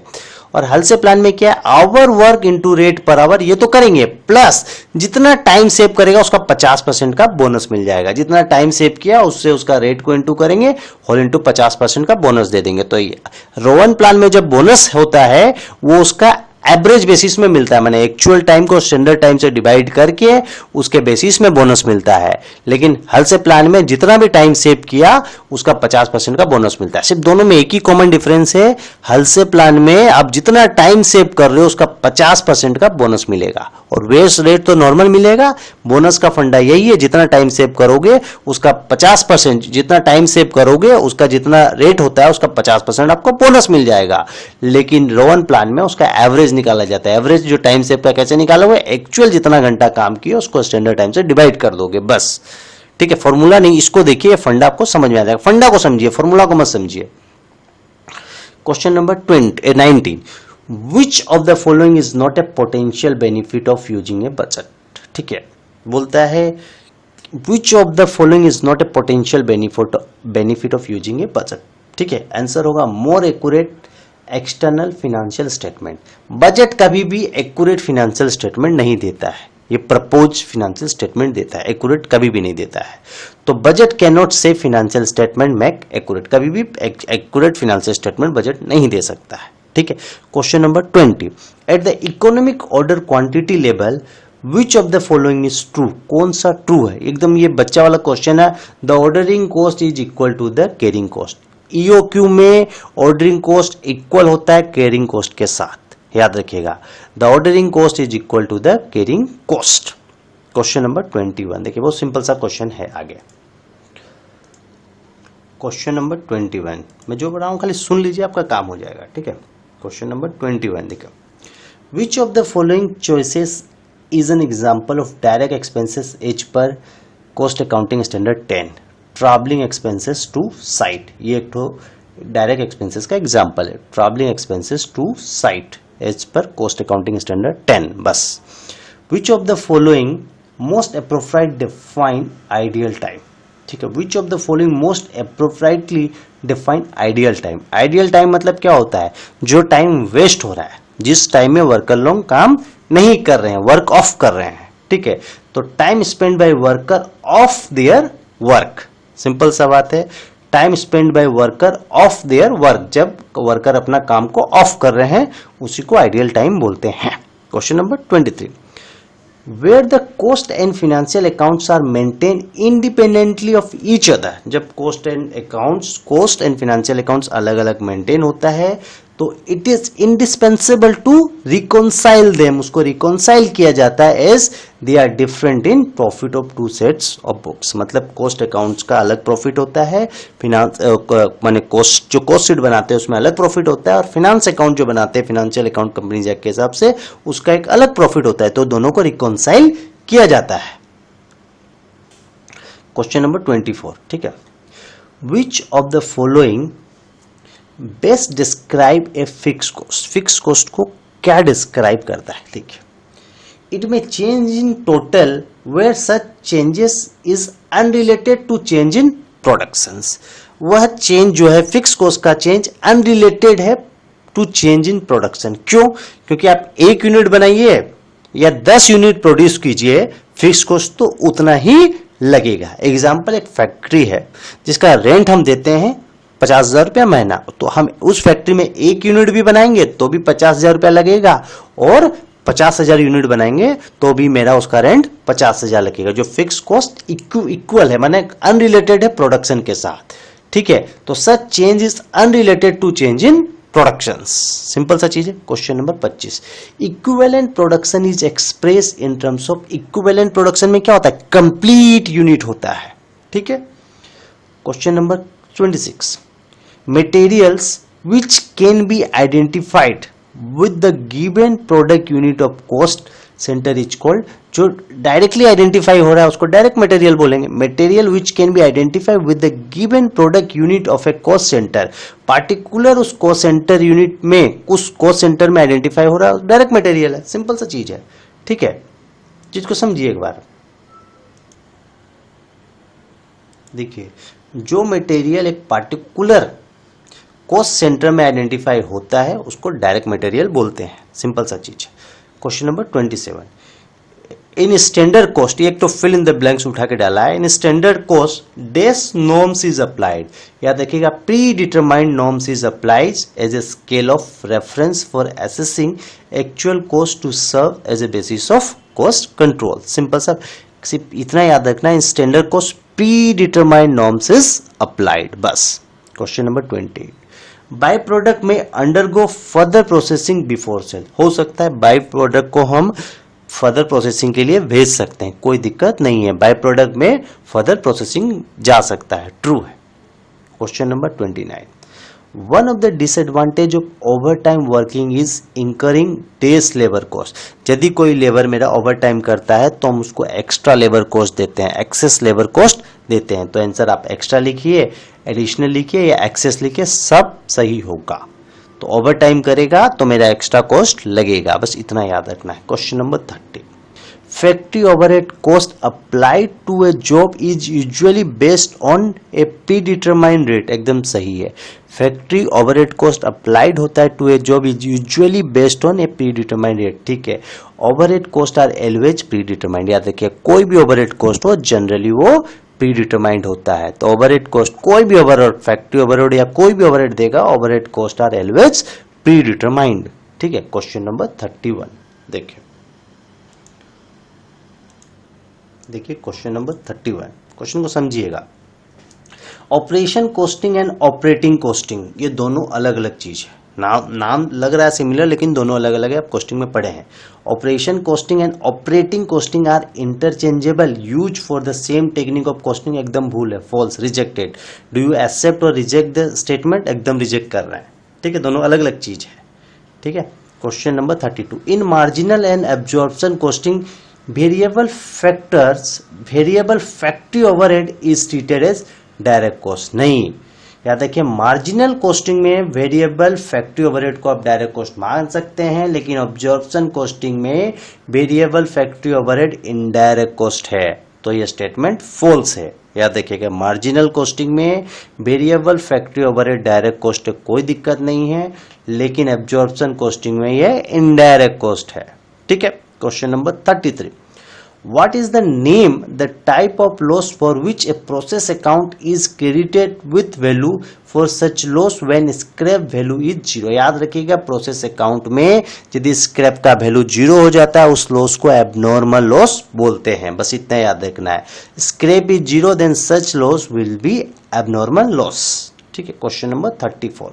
और हलसे प्लान में क्या है, hour work into rate per hour, ये तो करेंगे प्लस जितना टाइम सेव करेगा उसका 50% का बोनस मिल जाएगा, जितना टाइम सेव किया उससे उसका रेट को इंटू करेंगे, होल इंटू 50% का बोनस दे देंगे। तो ये रोवन प्लान में जब बोनस होता है वो उसका एवरेज बेसिस में मिलता है, माने एक्चुअल टाइम को स्टैंडर्ड टाइम से डिवाइड करके उसके बेसिस में बोनस मिलता है। लेकिन हलसे प्लान में जितना भी टाइम सेव किया उसका 50% का बोनस मिलता है। सिर्फ दोनों में एक ही कॉमन डिफरेंस है, हलसे प्लान में आप जितना टाइम सेव कर रहे हो उसका 50% का बोनस मिलेगा और वेज रेट तो नॉर्मल मिलेगा। बोनस का फंडा यही है, जितना टाइम सेव करोगे उसका 50%, जितना टाइम सेव करोगे उसका जितना रेट होता है उसका 50% आपको बोनस मिल जाएगा। लेकिन रोवन प्लान में उसका एवरेज निकाला जाता है। एवरेज जो टाइम सेव का कैसे निकालोगे, एक्चुअल जितना घंटा काम किया उसको स्टैंडर्ड टाइम से डिवाइड कर दोगे बस, ठीक है। फॉर्मूला नहीं, इसको देखिए, फंडा आपको समझ में आ जाएगा, फंडा को समझिए, फॉर्मूला को मत समझिए। Question number 19, which of the following is not a potential benefit of using A budget, ठीक है। बोलता है which of the following is not a potential benefit of using A budget, ठीक है। आंसर होगा more accurate external financial statement. Budget कभी भी accurate financial statement नहीं देता है, ये प्रपोज फाइनेंशियल स्टेटमेंट देता है, एक्यूरेट कभी भी नहीं देता है। तो बजट कैन नॉट से फाइनेंशियल स्टेटमेंट मेक एक्यूरेट, कभी भी एक्यूरेट फाइनेंशियल स्टेटमेंट बजट नहीं दे सकता है, ठीक है। Question number 20, at the economic order quantity level which of the following is true, कौन सा ट्रू है, एकदम ये बच्चा वाला क्वेश्चन है। The ordering cost is equal to the carrying cost, EOQ में ऑर्डरिंग कॉस्ट इक्वल होता है कैरिंग कॉस्ट के साथ, याद रखिएगा। The ordering cost is equal to the carrying cost. Question number 21, देखिए बहुत सिंपल सा क्वेश्चन है आगे। क्वेश्चन नंबर 21, मैं जो पढ़ा हूं खाली सुन लीजिए, आपका काम हो जाएगा, ठीक है। क्वेश्चन नंबर 21 देखिए, which of the following choices is an example of direct expenses as per cost accounting standard 10, travelling expenses to site, ये एक तो डायरेक्ट एक्सपेंसेस का एग्जांपल है, travelling expenses to site as per cost accounting standard 10 बस। Which of the following most appropriate define ideal time, ठीक है। Which of the following most appropriately define ideal time, ideal time मतलब क्या होता है, जो टाइम वेस्ट हो रहा है, जिस टाइम में वर्कर लोग काम नहीं कर रहे हैं, वर्क ऑफ कर रहे हैं, ठीक है। तो time spend by worker of their work, simple सा बात है, time spend by worker of their work, जब वर्कर अपना काम को ऑफ कर रहे हैं उसी को आइडियल टाइम बोलते हैं। Question number 23, where the cost and financial accounts are maintain independently of each other, जब कॉस्ट एंड फाइनेंशियल अकाउंट्स अलग अलग मेंटेन होता है तो it is indispensable to reconcile them, उसको रिकॉन्साइल किया जाता है as they are different in profit of two sets of books. मतलब कॉस्ट अकाउंट्स का अलग प्रॉफिट होता है, फाइनेंस माने कॉस्ट जो कॉस्ट शीट बनाते हैं उसमें अलग प्रॉफिट होता है, और फाइनेंस अकाउंट जो बनाते हैं फाइनेंशियल अकाउंट कंपनीज एक्ट के हिसाब से उसका एक अलग प्रॉफिट होता है, तो दोनों को रिकॉन्साइल किया जाता है। क्वेश्चन नंबर 24, ठीक है, which of the following best describe a fix cost, fix cost को क्या डिस्क्राइब करता है, देखिए। इट में change in total where such changes is unrelated to change in productions, वह चेंज जो है फिक्स कॉस्ट का चेंज अनरिलेटेड है टू चेंज इन प्रोडक्शन। क्यों? क्योंकि आप 1 यूनिट बनाइए या 10 यूनिट प्रोड्यूस कीजिए, फिक्स कॉस्ट तो उतना ही लगेगा। एग्जाम्पल, एक फैक्ट्री है जिसका रेंट हम देते हैं 50,000 रुपया महीना, तो हम उस फैक्ट्री में 1 यूनिट भी बनाएंगे तो भी 50,000 रुपया लगेगा, और 50,000 यूनिट बनाएंगे तो भी मेरा उसका रेंट 50,000 लगेगा। जो फिक्स कॉस्ट इक्वल है, माने अनरिलेटेड है प्रोडक्शन के साथ, ठीक है। तो such change is unrelated to change in productions, simple सा चीज है। Question number 25, equivalent production is express in terms of, equivalent production में क्या होता है, कंप्लीट यूनिट होता है, ठीक है। Question number 26, materials which can be identified with the given product unit of cost center is called, जो डायरेक्टली आइडेंटिफाई हो रहा है उसको डायरेक्ट मटेरियल बोलेंगे। Material which can be identify with the given product unit of A cost centre, particular उस cost centre unit में, उस cost centre में आइडेंटिफाई हो रहा है, डायरेक्ट मटेरियल है, सिंपल सा चीज है, ठीक है। चीज को समझिए एक बार, देखिए जो मटेरियल एक पार्टिकुलर कॉस्ट सेंटर में आइडेंटिफाई होता है उसको डायरेक्ट मटेरियल बोलते हैं, सिंपल सा चीज है। क्वेश्चन नंबर 27, इन स्टैंडर्ड कॉस्ट, ये एक तो फिल इन द ब्लैंक्स उठा के डाला है, in standard cost these norms is applied, याद रखिएगा predetermined norms is applied as a scale of reference for assessing actual cost to serve as a basis of cost control, simple सा, सिर्फ इतना याद रखना, in standard cost predetermined norms is applied, बस। Question number 28, by product में undergo further processing before sale, हो सकता है बाय प्रोडक्ट को हम फर्दर प्रोसेसिंग के लिए भेज सकते हैं, कोई दिक्कत नहीं है, बाय प्रोडक्ट में फर्दर प्रोसेसिंग जा सकता है, ट्रू है। Question number 29, one of the disadvantage of overtime working is incurring days labour cost, यदि कोई लेबर मेरा ओवर टाइम करता है तो हम उसको एक्स्ट्रा लेबर कॉस्ट देते हैं, एक्सेस लेबर कॉस्ट देते हैं। तो आंसर आप एक्स्ट्रा लिखिए, एडिशनल लिखिए या एक्सेस लिखिए, सब सही होगा। तो ओवर टाइम करेगा तो मेरा एक्स्ट्रा कॉस्ट लगेगा, बस इतना याद रखना है। Question number 30, factory overhead cost applied to a job is usually based on a predetermined rate, एकदम सही है। फैक्ट्री ओवरहेड कॉस्ट अप्लाइड होता है to a job is usually based on a predetermined rate, ठीक है। Overhead cost are always predetermined, याद रखिए कोई भी ओवरहेड कॉस्ट हो जनरली वो प्री डिटरमाइंड होता है। तो ओवरहेड कॉस्ट, कोई भी ओवरहेड, फैक्ट्री ओवरहेड या कोई भी ओवरहेड देगा, overhead cost are always predetermined, ठीक है। क्वेश्चन नंबर 31, देखिए क्वेश्चन नंबर 31, क्वेश्चन को समझिएगा। Operation costing and operating costing, ये दोनों अलग अलग चीज है, नाम लग रहा है सिमिलर लेकिन दोनों अलग अलग है, आप कॉस्टिंग में पढ़े हैं। Operation costing and operating costing are interchangeable use for the same technique of costing, एकदम भूल है, false, rejected. Do you accept or reject the statement, एकदम रिजेक्ट कर रहे हैं, ठीक है, दोनों अलग अलग चीज है, ठीक है। Question number 32, in marginal and absorption costing variable factory overhead is treated as direct cost, नहीं, याद रखिए मार्जिनल कॉस्टिंग में वेरिएबल फैक्ट्री ओवरहेड को आप डायरेक्ट कॉस्ट मान सकते हैं, लेकिन ऑब्जॉर्प्शन कॉस्टिंग में variable factory overhead indirect cost है, तो ये स्टेटमेंट फॉल्स है। याद रखिएगा मार्जिनल कॉस्टिंग में variable factory overhead direct cost है, कोई दिक्कत नहीं है, लेकिन ऑब्जॉर्प्शन कॉस्टिंग में ये इनडायरेक्ट कॉस्ट है, ठीक है। Question number 33, what is the name the type of loss for which a process account is credited with value for such loss when scrap value is 0, याद रखिएगा प्रोसेस अकाउंट में यदि scrap का value 0 हो जाता है उस लॉस को एबनॉर्मल लॉस बोलते हैं, बस इतना याद रखना है। Scrap is 0 then such loss will be abnormal loss, ठीक है। Question number 34,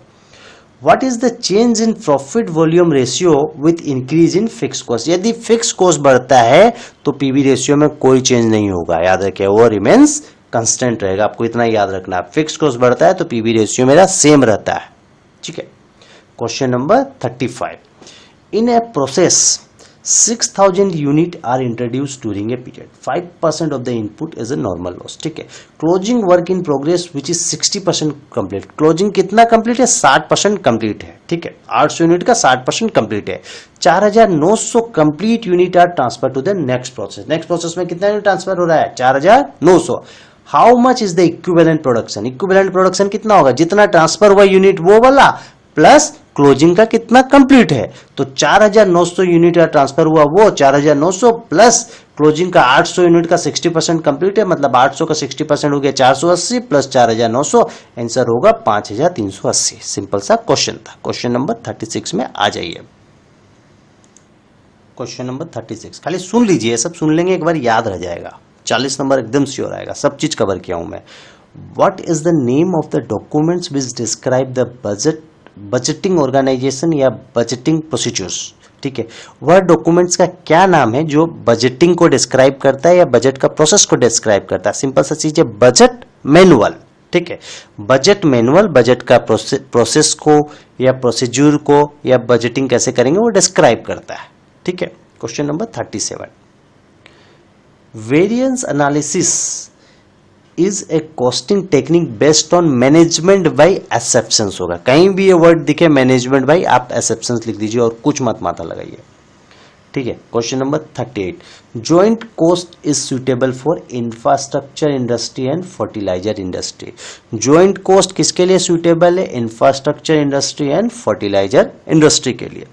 What is the change in profit volume ratio with increase in fixed cost, यदि फिक्स कॉस्ट बढ़ता है तो पीवी रेशियो में कोई चेंज नहीं होगा, याद रखिए वो रिमेन्स कांस्टेंट रहेगा, आपको इतना याद रखना है, फिक्स कॉस्ट बढ़ता है तो पीवी रेशियो मेरा सेम रहता है, ठीक है। Question number 35, in a process 6000 unit are introduced during a period, 5% of the input is a normal loss, ठीक है। Closing work in progress which is 60% complete, closing कितना कंप्लीट है, 60% कंप्लीट है, ठीक है। 800 यूनिट का 60% कंप्लीट है। 4900 complete unit are transfer to the next process, next process में कितना यूनिट ट्रांसफर हो रहा है, 4900। How much is the equivalent production, equivalent production कितना होगा, जितना ट्रांसफर हुआ यूनिट वो वाला प्लस क्लोजिंग का कितना कंप्लीट है, तो 4900 यूनिट का ट्रांसफर हुआ वो 4900 प्लस क्लोजिंग का 800 यूनिट का 60% कंप्लीट है, मतलब 800 का 60% हो गया 480 प्लस 4900, आंसर होगा 5380। सिंपल सा क्वेश्चन था। क्वेश्चन नंबर 36 में आ जाइए। क्वेश्चन नंबर 36 खाली सुन लीजिए, सब सुन लेंगे एक बार याद रह जाएगा, 40 नंबर एकदम श्योर आएगा, सब चीज कवर किया हूं मैं। What is the name of the documents which describe the budget budgeting organisation या बजटिंग प्रोसीजर्स, ठीक है, वह डॉक्यूमेंट्स का क्या नाम है जो बजटिंग को डिस्क्राइब करता है या बजट का प्रोसेस को डिस्क्राइब करता है? सिंपल सा चीज है, बजट मैनुअल, ठीक है। बजट मैनुअल बजट का प्रोसेस को या प्रोसीजर को या बजटिंग कैसे करेंगे वो डिस्क्राइब करता है, ठीक है। Question number 37, variance analysis is a costing technique based on management by exceptions होगा। कहीं भी ये वर्ड दिखे मैनेजमेंट बाय, आप एक्सेप्शंस लिख दीजिए और कुछ मत माथा लगाइए, ठीक है। Question number 38, joint cost is suitable for infrastructure industry and fertiliser industry. Joint cost किसके लिए सुटेबल है? Infrastructure industry and fertiliser industry के लिए,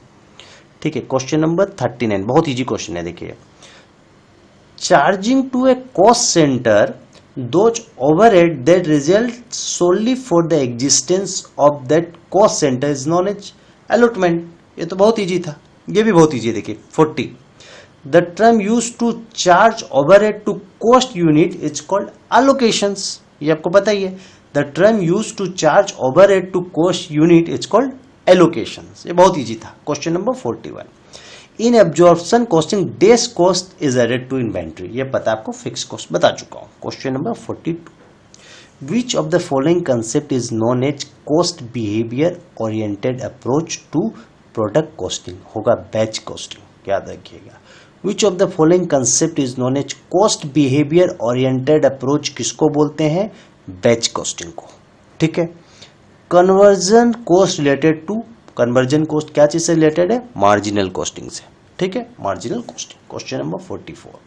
ठीक है। क्वेश्चन नंबर 39, बहुत इजी क्वेश्चन है, देखिए, charging to a cost centre those overhead that result solely for the existence of that cost center is known as allotment। ये तो बहुत इजी था, ये भी बहुत इजी है, देखिए 40, the term used to charge overhead to cost unit is called allocations। ये आपको पता ही है, the term used to charge overhead to cost unit is called allocations। ये बहुत इजी था। Question number 41, in absorption costing dash cost is added to inventory. ये पता आपको, फिक्स कॉस्ट बता चुका हूं। Question number 42, which of the following concept is known as cost behaviour oriented approach to product costing? होगा batch costing, याद रखिएगा। Which of the following concept is known as cost behaviour oriented approach किसको बोलते हैं? Batch costing को, ठीक है। Conversion cost related to, conversion cost क्या चीज से रिलेटेड है? मार्जिनल कॉस्टिंग से, ठीक है, marginal costing. Question number 44,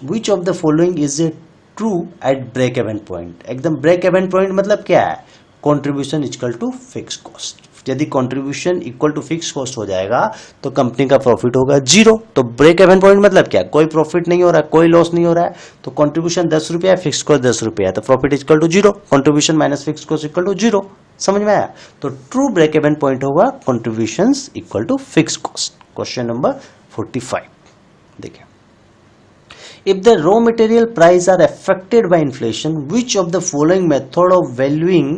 which of the following is a true at break even point? एकदम ब्रेक इवन पॉइंट मतलब क्या है? Contribution equal to fix cost. यदि contribution equal to fix cost हो जाएगा तो कंपनी का प्रॉफिट होगा 0। तो ब्रेक इवन पॉइंट मतलब क्या? कोई प्रॉफिट नहीं हो रहा है, कोई लॉस नहीं हो रहा है, तो कंट्रीब्यूशन 10 रुपया है, फिक्स कॉस्ट 10 रुपया है, तो profit equal to 0, contribution minus fix cost equal to 0। समझ में आया? तो ट्रू ब्रेक इवन पॉइंट होगा contributions equal to fix cost. Question number 45, देखिए, if the raw material price are affected by inflation, which of the following method of valuing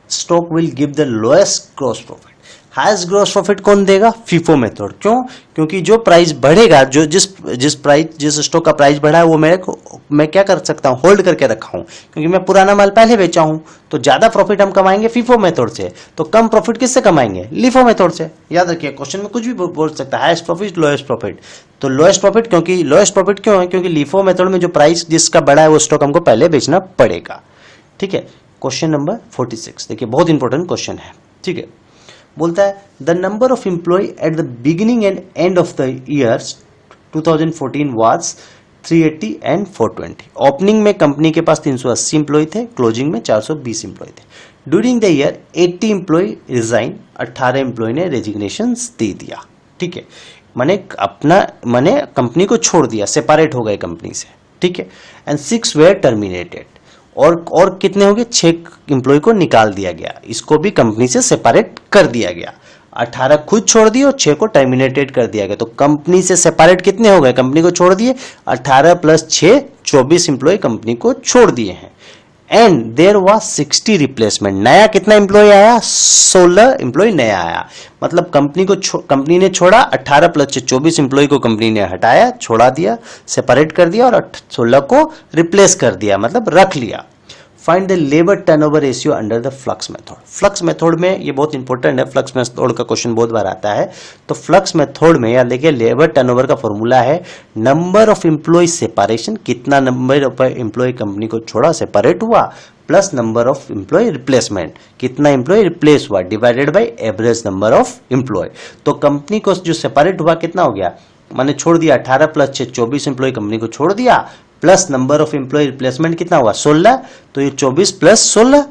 stock will give the lowest gross profit? Highest gross profit कौन देगा? FIFO method. क्यों? क्योंकि जो price बढ़ेगा, जो जिस stock का प्राइस बढ़ा है वो मैं क्या कर सकता हूं? होल्ड करके रखा हूं, क्योंकि मैं पुराना माल पहले बेचा हूं, तो ज्यादा प्रॉफिट हम कमाएंगे फीफो मेथड से, तो कम प्रॉफिट किससे कमाएंगे? लिफो मेथड से। याद रखिए, क्वेश्चन में कुछ भी बोल सकता है, हाईएस्ट प्रॉफिट, लोएस्ट प्रॉफिट। तो लोएस्ट प्रॉफिट, क्योंकि लोएस्ट प्रॉफिट क्यों है? क्योंकि लिफो मेथड में जो प्राइस जिसका बढ़ा है वो स्टॉक हमको पहले बेचना पड़ेगा, ठीक है। क्वेश्चन नंबर 46, देखिए, बहुत इंपॉर्टेंट क्वेश्चन है, ठीक है। बोलता है, the number of employ at the beginning and end of the years 2014 was 380 and 420। Opening में कंपनी के पास 380 एम्प्लॉय थे, क्लोजिंग में 420 एम्प्लॉय थे। During the year 80 employ resign, 18 employ ने रेजिग्नेशन दे दिया, ठीक है। मैंने कंपनी को छोड़ दिया, सेपरेट हो गए कंपनी से, ठीक है। एंड 6 वेयर टर्मिनेटेड, और कितने हो गए? 6 एम्प्लॉय को निकाल दिया गया, इसको भी कंपनी से सेपरेट कर दिया गया। 18 खुद छोड़ दिए और 6 को टर्मिनेटेड कर दिया गया, तो कंपनी से सेपरेट कितने हो गए? कंपनी को छोड़ दिए 18 प्लस 6, 24 एम्प्लॉय कंपनी को छोड़ दिए हैं। एंड देयर वाज 60 रिप्लेसमेंट, नया कितना एम्प्लॉय आया? 16 एम्प्लॉय नया आया। मतलब कंपनी ने छोड़ा 18 प्लस 24 एम्प्लॉय को कंपनी ने हटाया, छोड़ा दिया, सेपरेट कर दिया और 16 को रिप्लेस कर दिया, मतलब रख लिया। Find the labour turnover ratio under the flux method. Flux method में ये बहुत इंपॉर्टेंट है, फ्लक्स मेथड का क्वेश्चन बहुत बार आता है। तो फ्लक्स मेथड में याद देखिए, लेबर टर्नओवर का फॉर्मूला है नंबर ऑफ एम्प्लॉय सेपरेशन, कितना नंबर ऑफ एम्प्लॉय कंपनी को छोड़ा, सेपरेट हुआ, plus number of employ replacement, कितना एम्प्लॉय रिप्लेस हुआ, divided by average number of employ. तो कंपनी को जो सेपरेट हुआ कितना हो गया? मैंने छोड़ दिया 18 प्लस 6, 24 एम्प्लॉय कंपनी को छोड़ दिया, plus number of employ replacement कितना हुआ? 16। तो ये 24 plus 16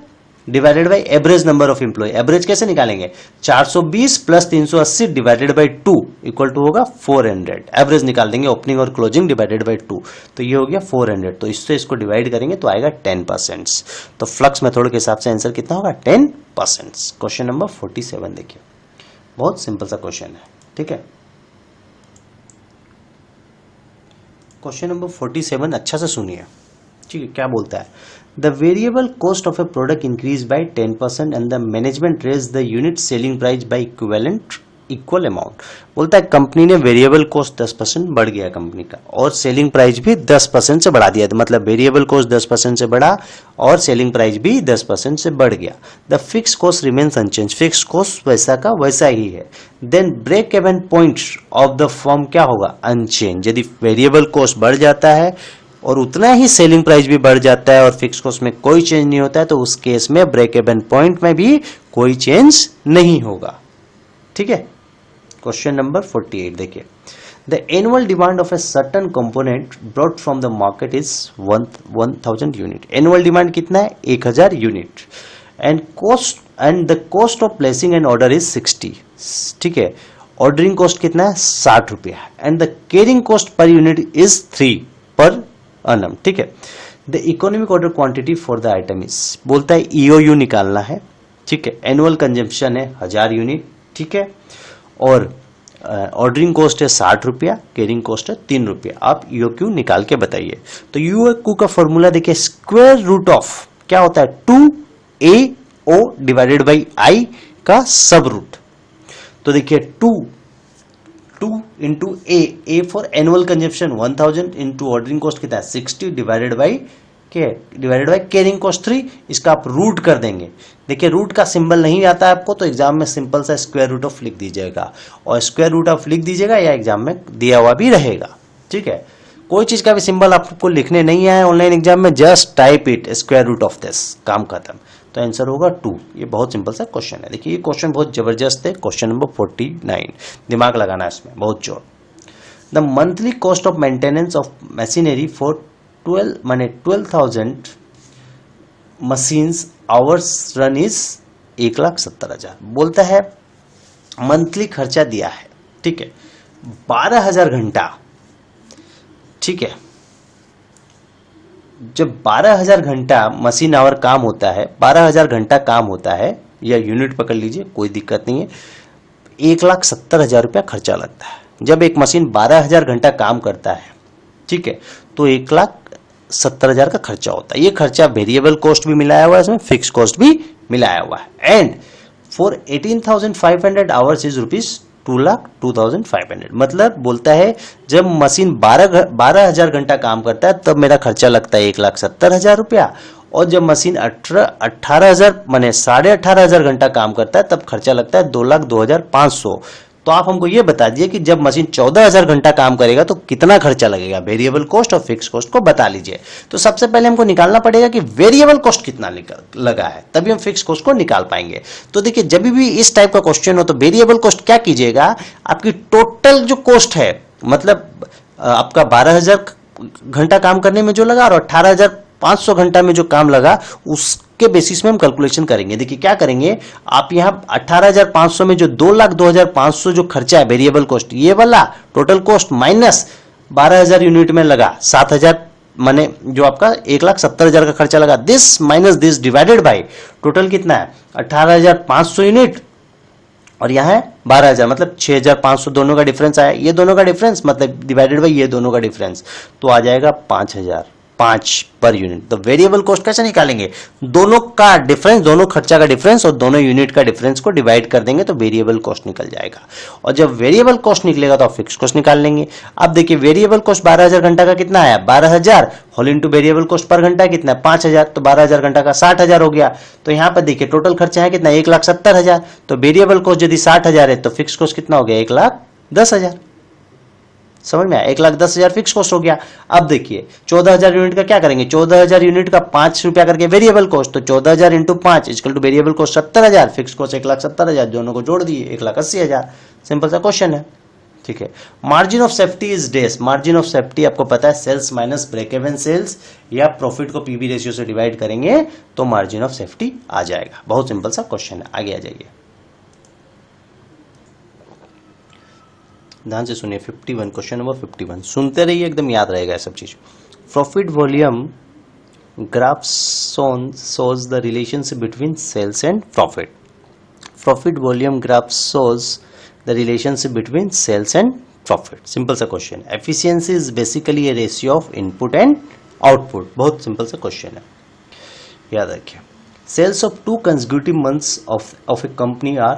divided by average number of employ. Average कैसे निकालेंगे? 420 plus 380 divided by 2 equal to होगा 400। एवरेज निकाल देंगे, ओपनिंग और क्लोजिंग डिवाइडेड बाय 2, तो ये हो गया 400। तो इससे इसको डिवाइड करेंगे तो आएगा 10%। तो फ्लक्स मेथड के हिसाब से आंसर कितना होगा? 10%। क्वेश्चन नंबर 47 देखिए, बहुत सिंपल सा क्वेश्चन है, ठीक है। क्वेश्चन नंबर 47 अच्छा से सुनिए, ठीक है। क्या बोलता है? The variable cost of a product increase by 10% and the management raise the unit selling price by equal amount. बोलता है कंपनी ने वेरिएबल कॉस्ट 10% बढ़ गया कंपनी का और सेलिंग प्राइस भी 10% से बढ़ा दिया, तो मतलब वेरिएबल कॉस्ट 10% से बढ़ा और सेलिंग प्राइस भी 10% से बढ़ गया। The fix cost remains unchanged, fix cost वैसा का वैसा ही है। Then break even point of the firm क्या होगा, अनचेंज। यदि वेरिएबल कॉस्ट बढ़ जाता है और उतना ही सेलिंग प्राइस भी बढ़ जाता है और फिक्स कॉस्ट में कोई चेंज नहीं होता है, तो उस केस में ब्रेक इवन पॉइंट में भी कोई चेंज नहीं होगा। ठीक है। क्वेश्चन नंबर 48 देखिए, the annual demand of a certain component brought from the market is 1000 unit. Annual demand कितना है, 1000 unit. And the cost of placing an order is 60। ठीक है। ऑर्डरिंग कॉस्ट कितना है, 60 रुपया। And the carrying cost per unit is 3 पर annum। ठीक है। The economic order quantity for the item is, बोलता है ईओयू निकालना है। ठीक है। एनुअल कंजम्पशन है 1000 यूनिट। ठीक है। और ऑर्डरिंग कॉस्ट है 60 रुपया, कैरिंग कॉस्ट है 3 रुपया। आप ईओक्यू निकाल के बताइए। तो ईओक्यू का फॉर्मूला देखिए, स्क्वायर रूट ऑफ क्या होता है, 2AO डिवाइडेड बाई आई का सब रूट। तो देखिए 2 into A for annual consumption 1000 into ordering cost कितना है 60 डिवाइडेड बाई कैरिंग कॉस्ट 3। इसका आप रूट कर देंगे। देखिए रूट का सिंबल नहीं आता है आपको, तो एग्जाम में सिंपल सा स्क्वायर रूट ऑफ लिख दीजिएगा, और स्क्वायर रूट ऑफ लिख दीजिएगा या एग्जाम में दिया हुआ भी रहेगा। ठीक है। कोई चीज का भी सिंबल आपको लिखने नहीं आया ऑनलाइन एग्जाम में, just type it square root of this, काम खत्म। तो आंसर होगा 2। ये बहुत सिंपल सा क्वेश्चन है। देखिए ये क्वेश्चन बहुत जबरदस्त है। क्वेश्चन नंबर 49, दिमाग लगाना है इसमें बहुत जोर। The monthly cost of maintenance of machinery for 12,000 machines hours run is 1,70,000। बोलता है मंथली खर्चा दिया है। ठीक है। 12,000 घंटा। ठीक है। जब 12,000 घंटा मशीन आवर काम होता है, 12,000 घंटा काम होता है, या यूनिट पकड़ लीजिए कोई दिक्कत नहीं है, 1,70,000 रुपया खर्चा लगता है। जब एक मशीन 12,000 घंटा काम करता है, ठीक है, तो 1,70,000 का खर्चा होता है। ये खर्चा वेरिएबल कॉस्ट भी मिलाया हुआ है इसमें, फिक्स कॉस्ट भी मिलाया हुआ है। And for 18,500 hours is rupees 2,02,500। मतलब बोलता है जब मशीन 12,000 घंटा काम करता है तब मेरा खर्चा लगता है 1,70,000 रुपया, और जब मशीन 18,000 माने 18,500 घंटा काम करता है तब खर्चा लगता है 2,02,500। तो आप हमको ये बता दिए कि जब मशीन 14,000 घंटा काम करेगा तो कितना खर्चा लगेगा, वेरिएबल कॉस्ट और फिक्स कॉस्ट को बता लीजिए। तो सबसे पहले हमको निकालना पड़ेगा कि वेरिएबल कॉस्ट कितना लगा है, तभी हम फिक्स कॉस्ट को निकाल पाएंगे। तो देखिए जब भी इस टाइप का क्वेश्चन हो तो वेरिएबल कॉस्ट क्या कीजिएगा, आपकी टोटल जो कॉस्ट है, मतलब आपका 12,000 घंटा काम करने में जो लगा और 18,500 घंटा में जो काम लगा, उसके बेसिस में हम कैलकुलेशन करेंगे। देखिए क्या करेंगे, आप यहां 18,500 में जो 2,02,500 जो खर्चा है वेरिएबल कॉस्ट, ये वाला टोटल कॉस्ट माइनस 12,000 यूनिट में लगा 7,000 माने जो आपका 1,70,000 का खर्चा लगा, this minus this divided by total कितना है 18,500 यूनिट, और यहां है 12,000 मतलब 6,500, दोनों का डिफरेंस आया, ये दोनों का डिफरेंस मतलब डिवाइडेड बाई ये दोनों का डिफरेंस, तो आ जाएगा 5,005 पर यूनिट। तो वेरिएबल कॉस्ट कैसे निकालेंगे, दोनों का डिफरेंस, दोनों खर्चा का डिफरेंस और दोनों यूनिट का डिफरेंस को डिवाइड कर देंगे तो वेरिएबल कॉस्ट निकल जाएगा। और जब वेरिएबल कॉस्ट निकलेगा तो आप फिक्स कॉस्ट निकाल लेंगे। अब देखिए वेरिएबल कॉस्ट 12,000 घंटा का कितना आया, 12,000 whole into variable cost per घंटा कितना है 5,000, तो 12,000 घंटा का 60,000 हो गया। तो यहां पर देखिए टोटल खर्चा है कितना 1,70,000, तो वेरिएबल कॉस्ट यदि 60,000 है तो फिक्स कॉस्ट कितना हो गया 1,10,000। समझ में आया, 1,10,000 फिक्स कॉस्ट हो गया। अब देखिए 14,000 यूनिट का क्या करेंगे, 14,000 यूनिट का 5 रुपया करके वेरिएबल कॉस्ट, तो 14,000 into 5 equal two variable cost 70,000, fix cost 1,70,000, दोनों को जोड़ दिए 1,80,000। सिंपल सा क्वेश्चन है। ठीक है। Margin of safety is dash, margin of safety आपको पता है sales minus break even sales, या प्रॉफिट को पीवी रेशियो से डिवाइड करेंगे तो मार्जिन ऑफ सेफ्टी आ जाएगा। बहुत सिंपल सा क्वेश्चन है। आगे आ जाइए, ध्यान से सुनिए। 51 क्वेश्चन नंबर 51 सुनते रहिए, एकदम याद रहेगा सब चीज। Profit volume graph shows the relationship between sales and profit. Profit volume graph shows the relationship between sales and profit. Simple सा question. Efficiency is basically a ratio of input and output. बहुत simple सा question है। याद रखिए, sales of 2 consecutive months of a company are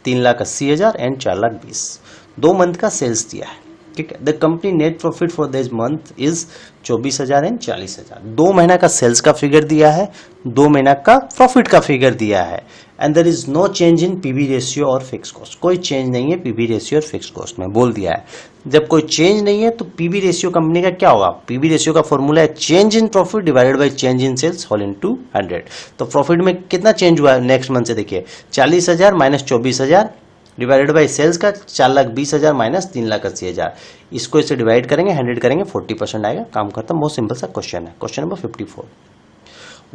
3,80,000 and 4,20,000। 2 month का sales दिया है, ठीक है। The company net profit for this month is 24,000 and 40,000। 2 महीना का सेल्स का फिगर दिया है, 2 महीना का प्रॉफिट का फिगर दिया है। And there is no change in PV ratio और फिक्स कॉस्ट, कोई चेंज नहीं है पीवी रेशियो और फिक्स कॉस्ट में, बोल दिया है। जब कोई चेंज नहीं है तो पीवी रेशियो कंपनी का क्या होगा, पीवी रेशियो का फॉर्मूला है change in profit divided by change in sales whole into 100। तो प्रॉफिट में कितना चेंज हुआ है नेक्स्ट मंथ से, देखिए 40,000 माइनस 24,000 डिवाइडेड बाई सेल्स का 4,20,000 माइनस 3,80,000। इसको इसे डिवाइड करेंगे, 100 करेंगे, 40% आएगा, काम खत्म। बहुत सिंपल सा क्वेश्चन है। Question number 54,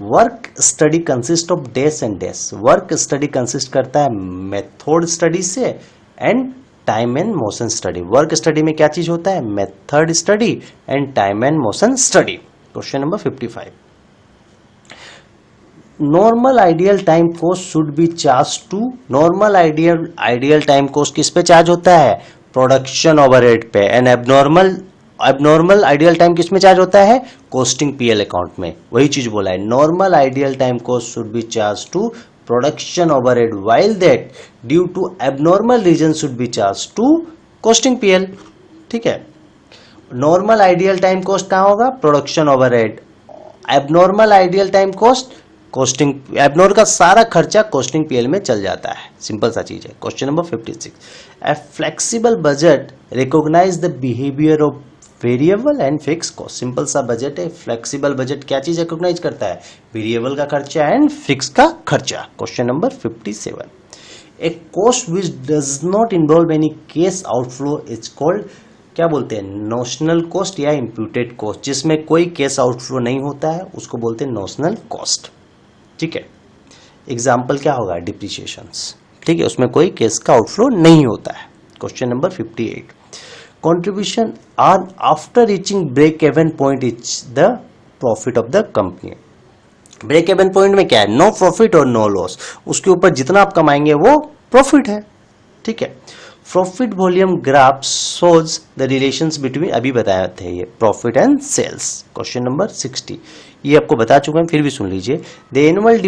work study consist of dash and dash. Work study consist करता है मेथड स्टडी से and time and motion study. Work study में क्या चीज होता है, method study and time and motion study. Question number 55, normal ideal time cost should be charge to. Normal ideal time cost किस पे चार्ज होता है, प्रोडक्शन ओवरहेड पे। एंड एबनॉर्मल आइडियल टाइम किस में चार्ज होता है, कॉस्टिंग पीएल अकाउंट में। वही चीज बोला है, normal ideal time cost should be charge to production overhead while that due to abnormal reason should be charge to costing P L, ठीक है। नॉर्मल आइडियल टाइम कॉस्ट कहां होगा, production overhead. Abnormal ideal time cost costing, abnormal का सारा खर्चा costing PL में चल जाता है, सिंपल सा चीज है। Question number 56, a flexible budget recognise the behaviour of variable and fix cost. Simple सा बजट है, फ्लेक्सिबल बजट क्या चीज रिकॉग्नाइज करता है, वेरिएबल का खर्चा एंड फिक्स का खर्चा। Question number 57, A cost which does not involve any cash outflow is called, क्या बोलते हैं, नोशनल कॉस्ट या इम्प्यूटेड कॉस्ट। जिसमें कोई कैश आउटफ्लो नहीं होता है उसको बोलते हैं नोशनल कॉस्ट, ठीक है। एग्जाम्पल क्या होगा, डिप्रिसिएशंस, ठीक है, उसमें कोई कैश का आउटफ्लो नहीं होता है। Question number 58, contribution earn after reaching break even point is the profit of the company. Break even point में क्या है, नो प्रॉफिट और नो लॉस, उसके ऊपर जितना आप कमाएंगे वो प्रॉफिट है, ठीक है। Profit volume graph shows the relations between, अभी बताया थे ये, profit and sales. Question number 60, ये आपको बता चुका हूं, फिर भी सुन लीजिए। द एनुअल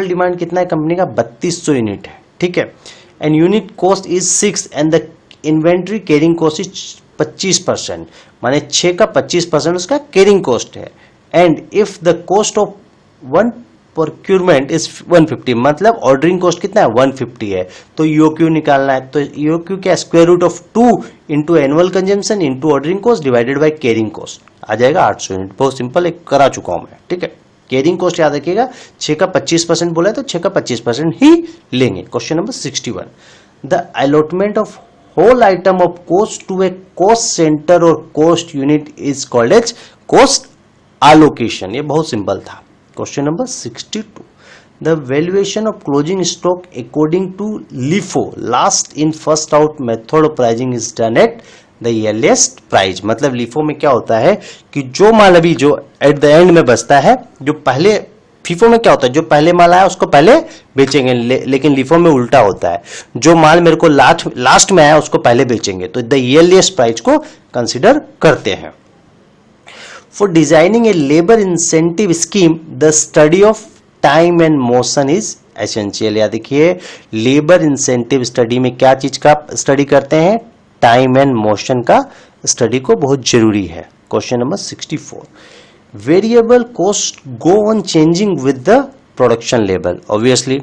डिमांड कितना है कंपनी का, 3200 यूनिट है, ठीक है। And unit cost is 6 and the inventory carrying cost is 25%, माने 6 का 25% उसका कैरिंग कॉस्ट है। And if the cost of one procurement is 150, मतलब ऑर्डरिंग कॉस्ट कितना है, 150 है। तो ईओक्यू निकालना है, तो ईओक्यू क्या, square root of 2 into annual consumption into ordering cost divided by carrying cost, आ जाएगा 800 यूनिट। बहुत सिंपल, एक करा चुका हूं मैं, ठीक है। कैरिंग कॉस्ट याद रखिएगा, 6 का 25% बोला है तो 6 का 25% ही लेंगे। Question number 61, the allotment of whole item of cost to a cost centre और cost unit is called as cost allocation. ये बहुत सिंपल था। Question number 62, the valuation of closing stock according to LIFO last in first out method of pricing is done at the earliest price. मतलब LIFO में क्या होता है कि जो माल अभी जो एट द एंड में बचता है, जो पहले, फीफो में क्या होता है, जो पहले माल आया उसको पहले बेचेंगे, लेकिन लिफो में उल्टा होता है, जो माल मेरे को लास्ट में आया उसको पहले बेचेंगे, तो द अर्लीस्ट प्राइस को कंसिडर करते हैं। For designing a labor incentive scheme, the study of time and motion is essential। या देखिए, लेबर इंसेंटिव स्टडी में क्या चीज का स्टडी करते हैं, टाइम एंड मोशन का स्टडी को बहुत जरूरी है। Question number 64, variable cost go on changing with the production level. Obviously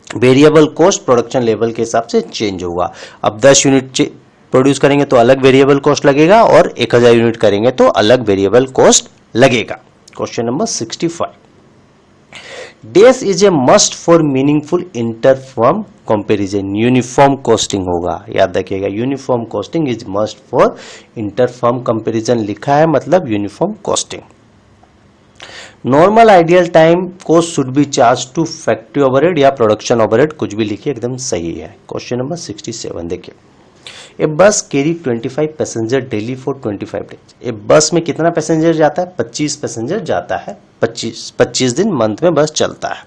variable cost production level के हिसाब से चेंज होगा। अब 10 यूनिट प्रोड्यूस करेंगे तो अलग वेरिएबल कॉस्ट लगेगा, और 1000 यूनिट करेंगे तो अलग वेरिएबल कॉस्ट लगेगा। Question number 65, dash is a must for meaningful interfirm comparison. Uniform costing होगा, याद रखिएगा, uniform costing is must for interfirm comparison लिखा है, मतलब uniform costing. Normal ideal time cost should be charge to factory overhead या production overhead, कुछ भी लिखिए, एकदम सही है। क्वेश्चन नंबर 67 देखिए, a bus carry 25 passenger daily for 25 days. A bus में कितना पैसेंजर जाता है, 25 पैसेंजर जाता है, 25 दिन मंथ में बस चलता है।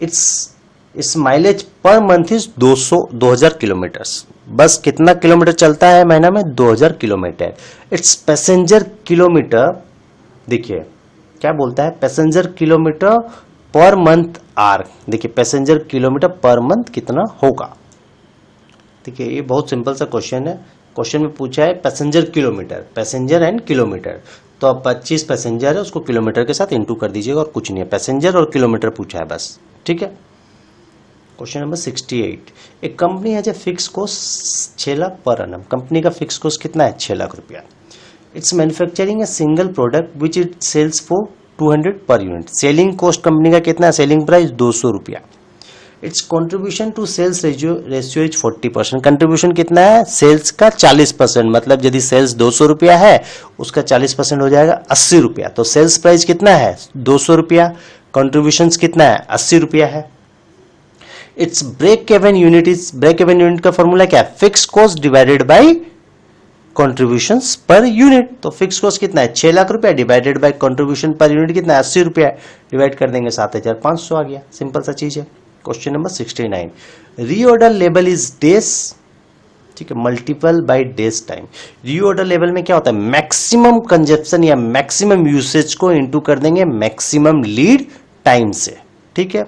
It's mileage per month is 2000 kilometres. बस कितना किलोमीटर चलता है महीना में, 2000 किलोमीटर। इट्स पैसेंजर किलोमीटर, देखिए क्या बोलता है, passenger kilometre per month are. देखिए पैसेंजर किलोमीटर पर मंथ कितना होगा। देखिए ये बहुत सिंपल सा क्वेश्चन है। क्वेश्चन में पूछा है passenger kilometre, passenger and kilometre, तो अब 25 पैसेंजर है उसको किलोमीटर के साथ इंटू कर दीजिएगा और कुछ नहीं है, पैसेंजर और किलोमीटर पूछा है बस, ठीक है। क्वेश्चन नंबर 68, एक कंपनी है जो fix cost 6 lakh per annum। Company का फिक्स कॉस्ट कितना है, 6 लाख रुपया। It's manufacturing a single product which it sales for 200 per unit. Selling cost company का कितना है, सेलिंग प्राइस 200 रुपया। Its contribution to sales ratio is 40%। Contribution कितना है, सेल्स का 40%, मतलब यदि सेल्स 200 रुपया है उसका 40% हो जाएगा 80 रुपया। तो सेल्स प्राइस कितना है, 200 रुपया, कॉन्ट्रीब्यूशन कितना है, 80 रुपया है। Its break even unit, is break even unit का फॉर्मूला क्या है, fix cost divided by contributions per unit. तो फिक्स कॉस्ट कितना है, 6 लाख रुपया, divided by contribution per unit कितना है, 80 रुपया, डिवाइड कर देंगे 7500 आ गया। सिंपल सा चीज है। Question number 69, reorder level is days, ठीक है, multiple bye days time. Reorder level में क्या होता है, मैक्सिमम कंजप्शन या मैक्सिमम यूसेज को इंटू कर देंगे मैक्सिमम लीड टाइम से, ठीक है।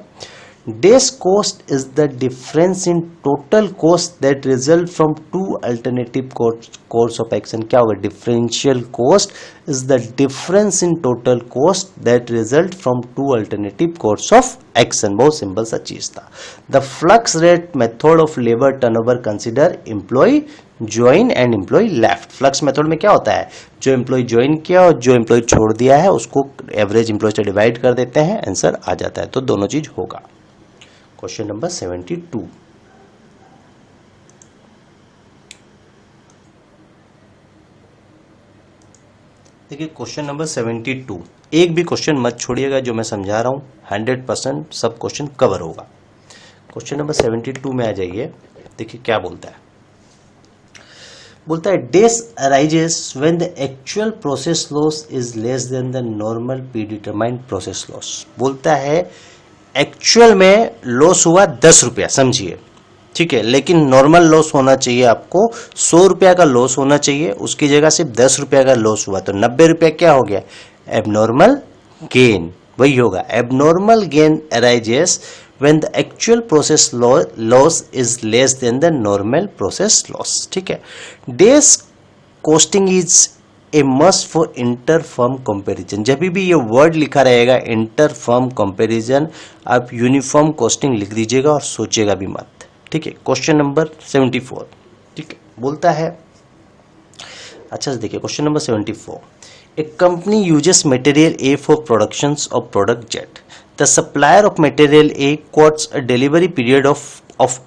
Days cost is the difference in total cost that result from two alternative course of action। क्या होगा, differential cost is the difference in total cost that result from two alternative course of action। बहुत simple सा चीज था। The flux rate method of labor turnover consider employee join and employee left। Flux method में क्या होता है, जो employ join किया और जो एम्प्लॉय छोड़ दिया है उसको एवरेज एम्प्लॉय से डिवाइड कर देते हैं, आंसर आ जाता है। तो दोनों चीज होगा। क्वेश्चन नंबर 72, देखिए क्वेश्चन नंबर 72, एक भी क्वेश्चन मत छोड़िएगा, जो मैं समझा रहा हूं 100% सब क्वेश्चन कवर होगा। क्वेश्चन नंबर 72 में आ जाइए। देखिए क्या बोलता है, बोलता है days arises when the actual process loss is less than the normal pre determined process loss. बोलता है एक्चुअल में लॉस हुआ 10 रुपया, समझिए, ठीक है, लेकिन नॉर्मल लॉस होना चाहिए आपको 100 रुपया का लॉस होना चाहिए, उसकी जगह सिर्फ 10 रुपया का लॉस हुआ, तो 90 रुपया क्या हो गया, एबनॉर्मल गेन, वही होगा। Abnormal gain arises when the actual process loss is less than the normal process loss, ठीक है। Days costing is a must for inter firm comparison. जब भी ये वर्ड लिखा रहेगा इंटर फर्म कंपेरिजन, आप यूनिफॉर्म कॉस्टिंग लिख दीजिएगा और सोचिएगा भी मत, ठीक है। क्वेश्चन नंबर 74, ठीक है, बोलता है, अच्छा से देखिए question number 74, A company uses material A for production of product Z. The supplier of material A quotes a delivery period of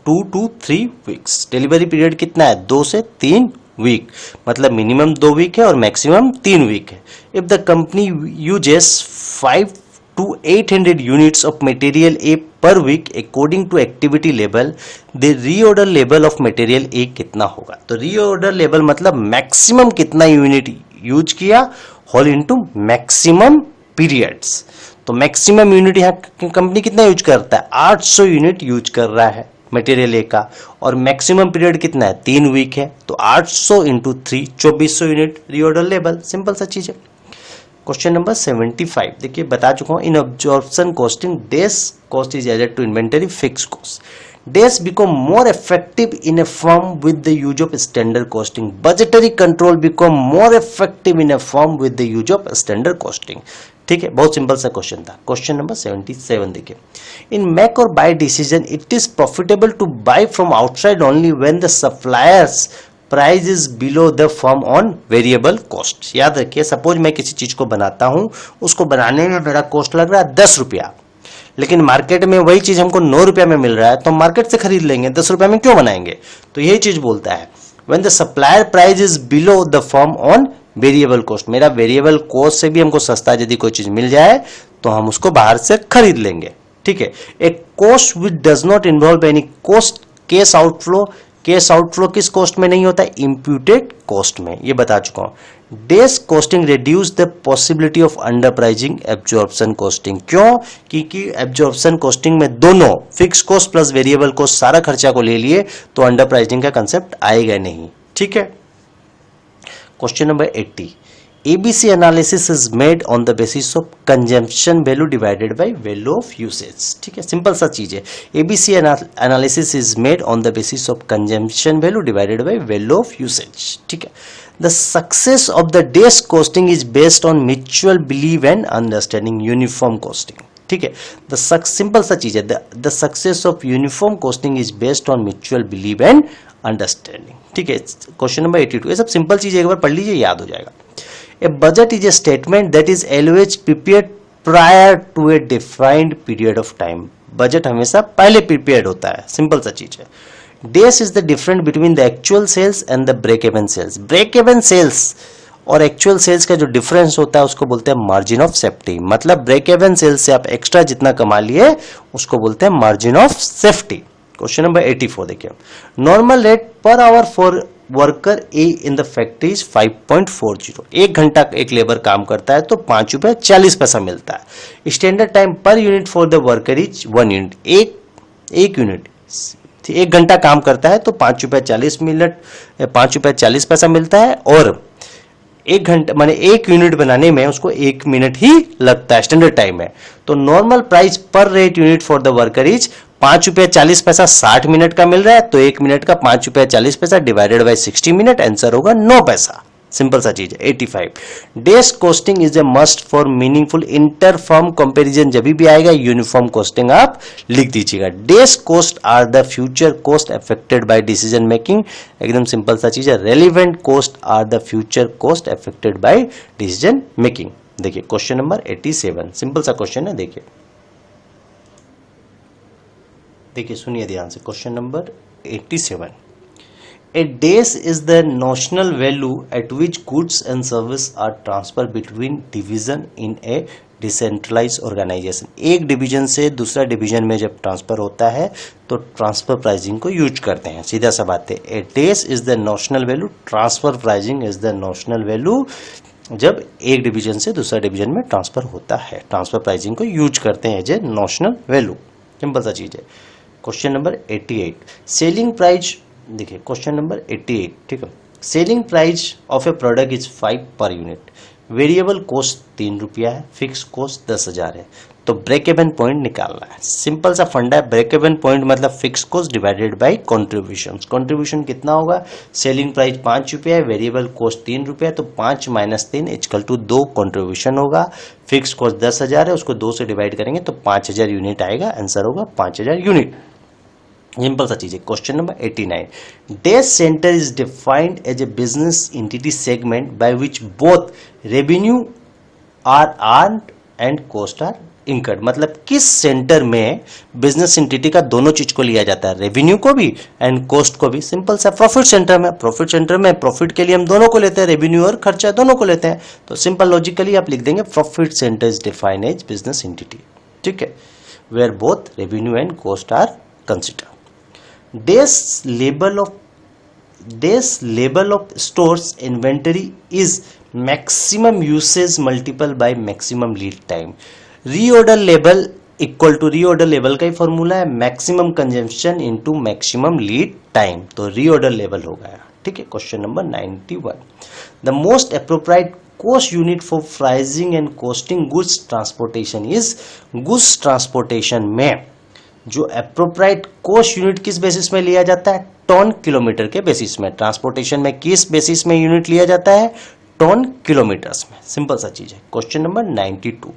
2 to 3 weeks। Delivery period कितना है, 2 से 3 वीक, मतलब मिनिमम 2 वीक है और मैक्सिमम 3 वीक है। If the company uses 5 to 800 units of material A per week according to activity level, the reorder level of material A कितना होगा। तो रीऑर्डर लेवल मतलब मैक्सिमम कितना यूनिट यूज किया, होल इनटू मैक्सिमम पीरियड्स। तो maximum unit यहाँ company कितना use करता है, 800 यूनिट यूज कर रहा है मटेरियल ए का, और मैक्सिमम पीरियड कितना है, 3 वीक है, तो 800 into 3 2400 unit reorder level. Simple सा चीज है। क्वेश्चन नंबर 75, देखिए बता चुका हूं, in absorption costing days cost is added to inventory fix cost. Days become more effective in a firm with the use of standard costing. Budgetary control become more effective in a firm with the use of standard costing. ठीक है, बहुत simple सा question था। Question number 77 देखिए, in make और buy decision it is profitable to buy from outside only when the suppliers price is below the firm on variable cost. याद रखिए, suppose मैं किसी चीज को बनाता हूं, उसको बनाने में मेरा कॉस्ट लग रहा है 10 रुपया, लेकिन मार्केट में वही चीज हमको 9 रुपया में मिल रहा है, तो मार्केट से खरीद लेंगे, 10 रुपया में क्यों बनाएंगे। तो यही चीज बोलता है, when the supplier price is below the firm on variable cost. मेरा वेरिएबल कॉस्ट से भी हमको सस्ता यदि कोई चीज मिल जाए तो हम उसको बाहर से खरीद लेंगे, ठीक है। एक cost which does not involve any cost case outflow. Case outflow किस कॉस्ट में नहीं होता है, इंप्यूटेड कॉस्ट में, ये बता चुका हूं। Days costing reduce the possibility of under pricing absorption costing. क्यों, क्योंकि एब्जॉर्प्शन कॉस्टिंग में दोनों fix cost plus variable cost सारा खर्चा को ले लिए तो अंडर प्राइजिंग का कंसेप्ट आएगा नहीं, ठीक है। Question number 80, ABC analysis is made on the basis of consumption value divided by value of usage. ठीक है, सिंपल सा चीज है. ABC analysis is made on the basis of consumption value divided by value of usage. ठीक है. The success of the day's costing is based on mutual belief and understanding. Uniform costing. ठीक है. Simple सा चीज है. The success of uniform costing is based on mutual belief and understanding. ठीक है. Question number 82. ये सब सिंपल चीज एक बार पढ़ लीजिए, याद हो जाएगा. A budget is a statement that is always prepared prior to a defined period of time. Budget हमेशा पहले प्रिपेयर्ड होता है, सिंपल सा चीज है. Days is the difference between the actual sales and the break-even sales. Break-even sales और actual sales का जो डिफरेंस होता है उसको बोलते हैं मार्जिन ऑफ सेफ्टी. मतलब ब्रेक इवन सेल्स से आप एक्स्ट्रा जितना कमा लिए उसको बोलते हैं margin of safety. Question number 84 देखिए. Normal rate per hour for worker A in the factory is 5.40. एक घंटा एक लेबर काम करता है तो 5 रुपए 40 पैसा मिलता है. Standard time per unit for the worker is 1 unit. एक यूनिट एक घंटा काम करता है तो 5 रुपए 40 मिनट 5 रुपए 40 पैसा मिलता है. और एक घंटा माने एक यूनिट बनाने में उसको 1 मिनट ही लगता है, स्टैंडर्ड टाइम है. तो नॉर्मल प्राइस पर rate unit for the worker is 5 रुपया 40 पैसा 60 मिनट का मिल रहा है. तो 1 मिनट का 5 रुपया 40 पैसा डिवाइडेड बाय 60 मिनट, आंसर होगा 9 पैसा. सिंपल सा चीज है. 85. This costing is a must for meaningful inter firm comparison. जब भी आएगा यूनिफॉर्म कॉस्टिंग आप लिख दीजिएगा. This cost are the future cost affected by decision making. एकदम सिंपल सा चीज है. Relevant cost are the future cost affected by decision making. देखिए क्वेश्चन नंबर 87. सिंपल सा क्वेश्चन है. देखिए सुनिए ध्यान से. Question number 87. A days is the notional value at which goods and service are transferred between division in a decentralized organization. एक division से दूसरा डिवीजन में जब ट्रांसफर होता है तो ट्रांसफर प्राइसिंग को यूज करते हैं. सीधा सा बात है. A days is the notional value. Transfer pricing is the notional value. जब एक डिवीजन से दूसरा डिवीजन में ट्रांसफर होता है ट्रांसफर प्राइसिंग को यूज करते हैं as a notional value. Simple सा चीज है. Question number 88. Selling price. देखिए क्वेश्चन नंबर 88. ठीक है. Selling price of a product is 5 per unit. Variable cost 3 रुपया है. फिक्स कॉस्ट 10,000 है. तो ब्रेक इवन पॉइंट निकालना है. सिंपल सा फंडा है. ब्रेक इवन पॉइंट मतलब fix cost divided by contribution. Contribution कितना होगा? सेलिंग प्राइस 5 रुपया है, वेरिएबल कॉस्ट 3 रुपया है, तो 5 - 3 इक्वल टू 2 कॉन्ट्रीब्यूशन होगा. फिक्स कॉस्ट 10,000 है, उसको 2 से डिवाइड करेंगे तो 5,000 यूनिट आएगा. आंसर होगा 5,000 यूनिट. सिंपल सा चीज है. Question number 89. This centre is defined as a business entity segment by which both revenue are earned and cost are incurred. मतलब किस सेंटर में बिजनेस एंटिटी का दोनों चीज को लिया जाता है, रेवेन्यू को भी एंड कॉस्ट को भी. सिंपल सा. प्रॉफिट सेंटर में. प्रॉफिट सेंटर में प्रॉफिट के लिए हम दोनों को लेते हैं, रेवेन्यू और खर्चा दोनों को लेते हैं. तो सिंपल लॉजिकली आप लिख देंगे profit centre is defined as business entity. ठीक है. Where both revenue and cost are consider. Days label of stores inventory is maximum usage multiple by maximum lead time. Reorder label equal to reorder level का ही formula है maximum consumption into maximum lead time. तो reorder level हो गया. ठीक है. Question number 91. The most appropriate cost unit for pricing and costing goods transportation is. goods transportation में जो अप्रोप्राइट कॉस्ट यूनिट किस बेसिस में लिया जाता है? टन किलोमीटर के बेसिस में. ट्रांसपोर्टेशन में किस बेसिस में यूनिट लिया जाता है? टन किलोमीटर्स में. सिंपल सा चीज है. Question number 92.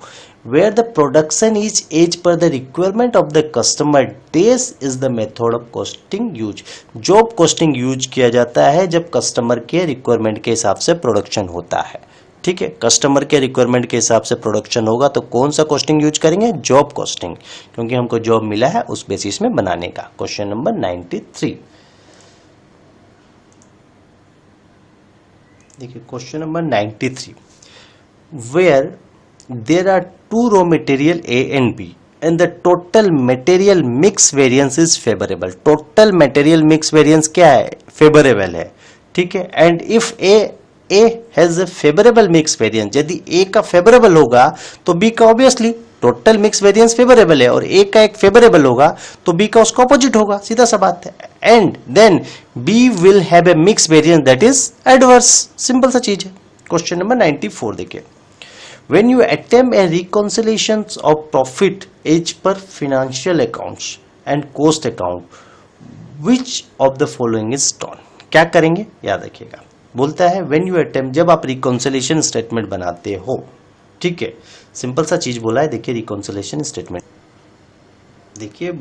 Where the production is as per the requirement of the customer this is the method of costing use. Job costing use किया जाता है जब कस्टमर के रिक्वायरमेंट के हिसाब से प्रोडक्शन होता है. ठीक है. कस्टमर के रिक्वायरमेंट के हिसाब से प्रोडक्शन होगा तो कौन सा कॉस्टिंग यूज करेंगे? जॉब कॉस्टिंग, क्योंकि हमको जॉब मिला है उस बेसिस में बनाने का. Question number 93. देखिए question number 93. Where there are 2 raw material A and B and the total material mix variance is favourable. Total material mix variance क्या है? फेवरेबल है. ठीक है. And if A has a favorable mix variance. यदि A का favourable होगा तो B का obviously total mix variance favourable है, और A का एक फेवरेबल होगा तो B का उसका ऑपोजिट होगा. सीधा सा बात है. And then B will have a mix variance that is adverse. Simple सा चीज है. क्वेश्चन नंबर 94 देखिए, when you attempt a reconciliation of profit as per financial accounts and cost account, which of the following is done? क्या करेंगे याद रखिएगा, बोलता है when you attempt, जब आप reconciliation statement बनाते हो, ठीक है, सिंपल सा चीज बोला है, देखिए reconciliation statement, देखिए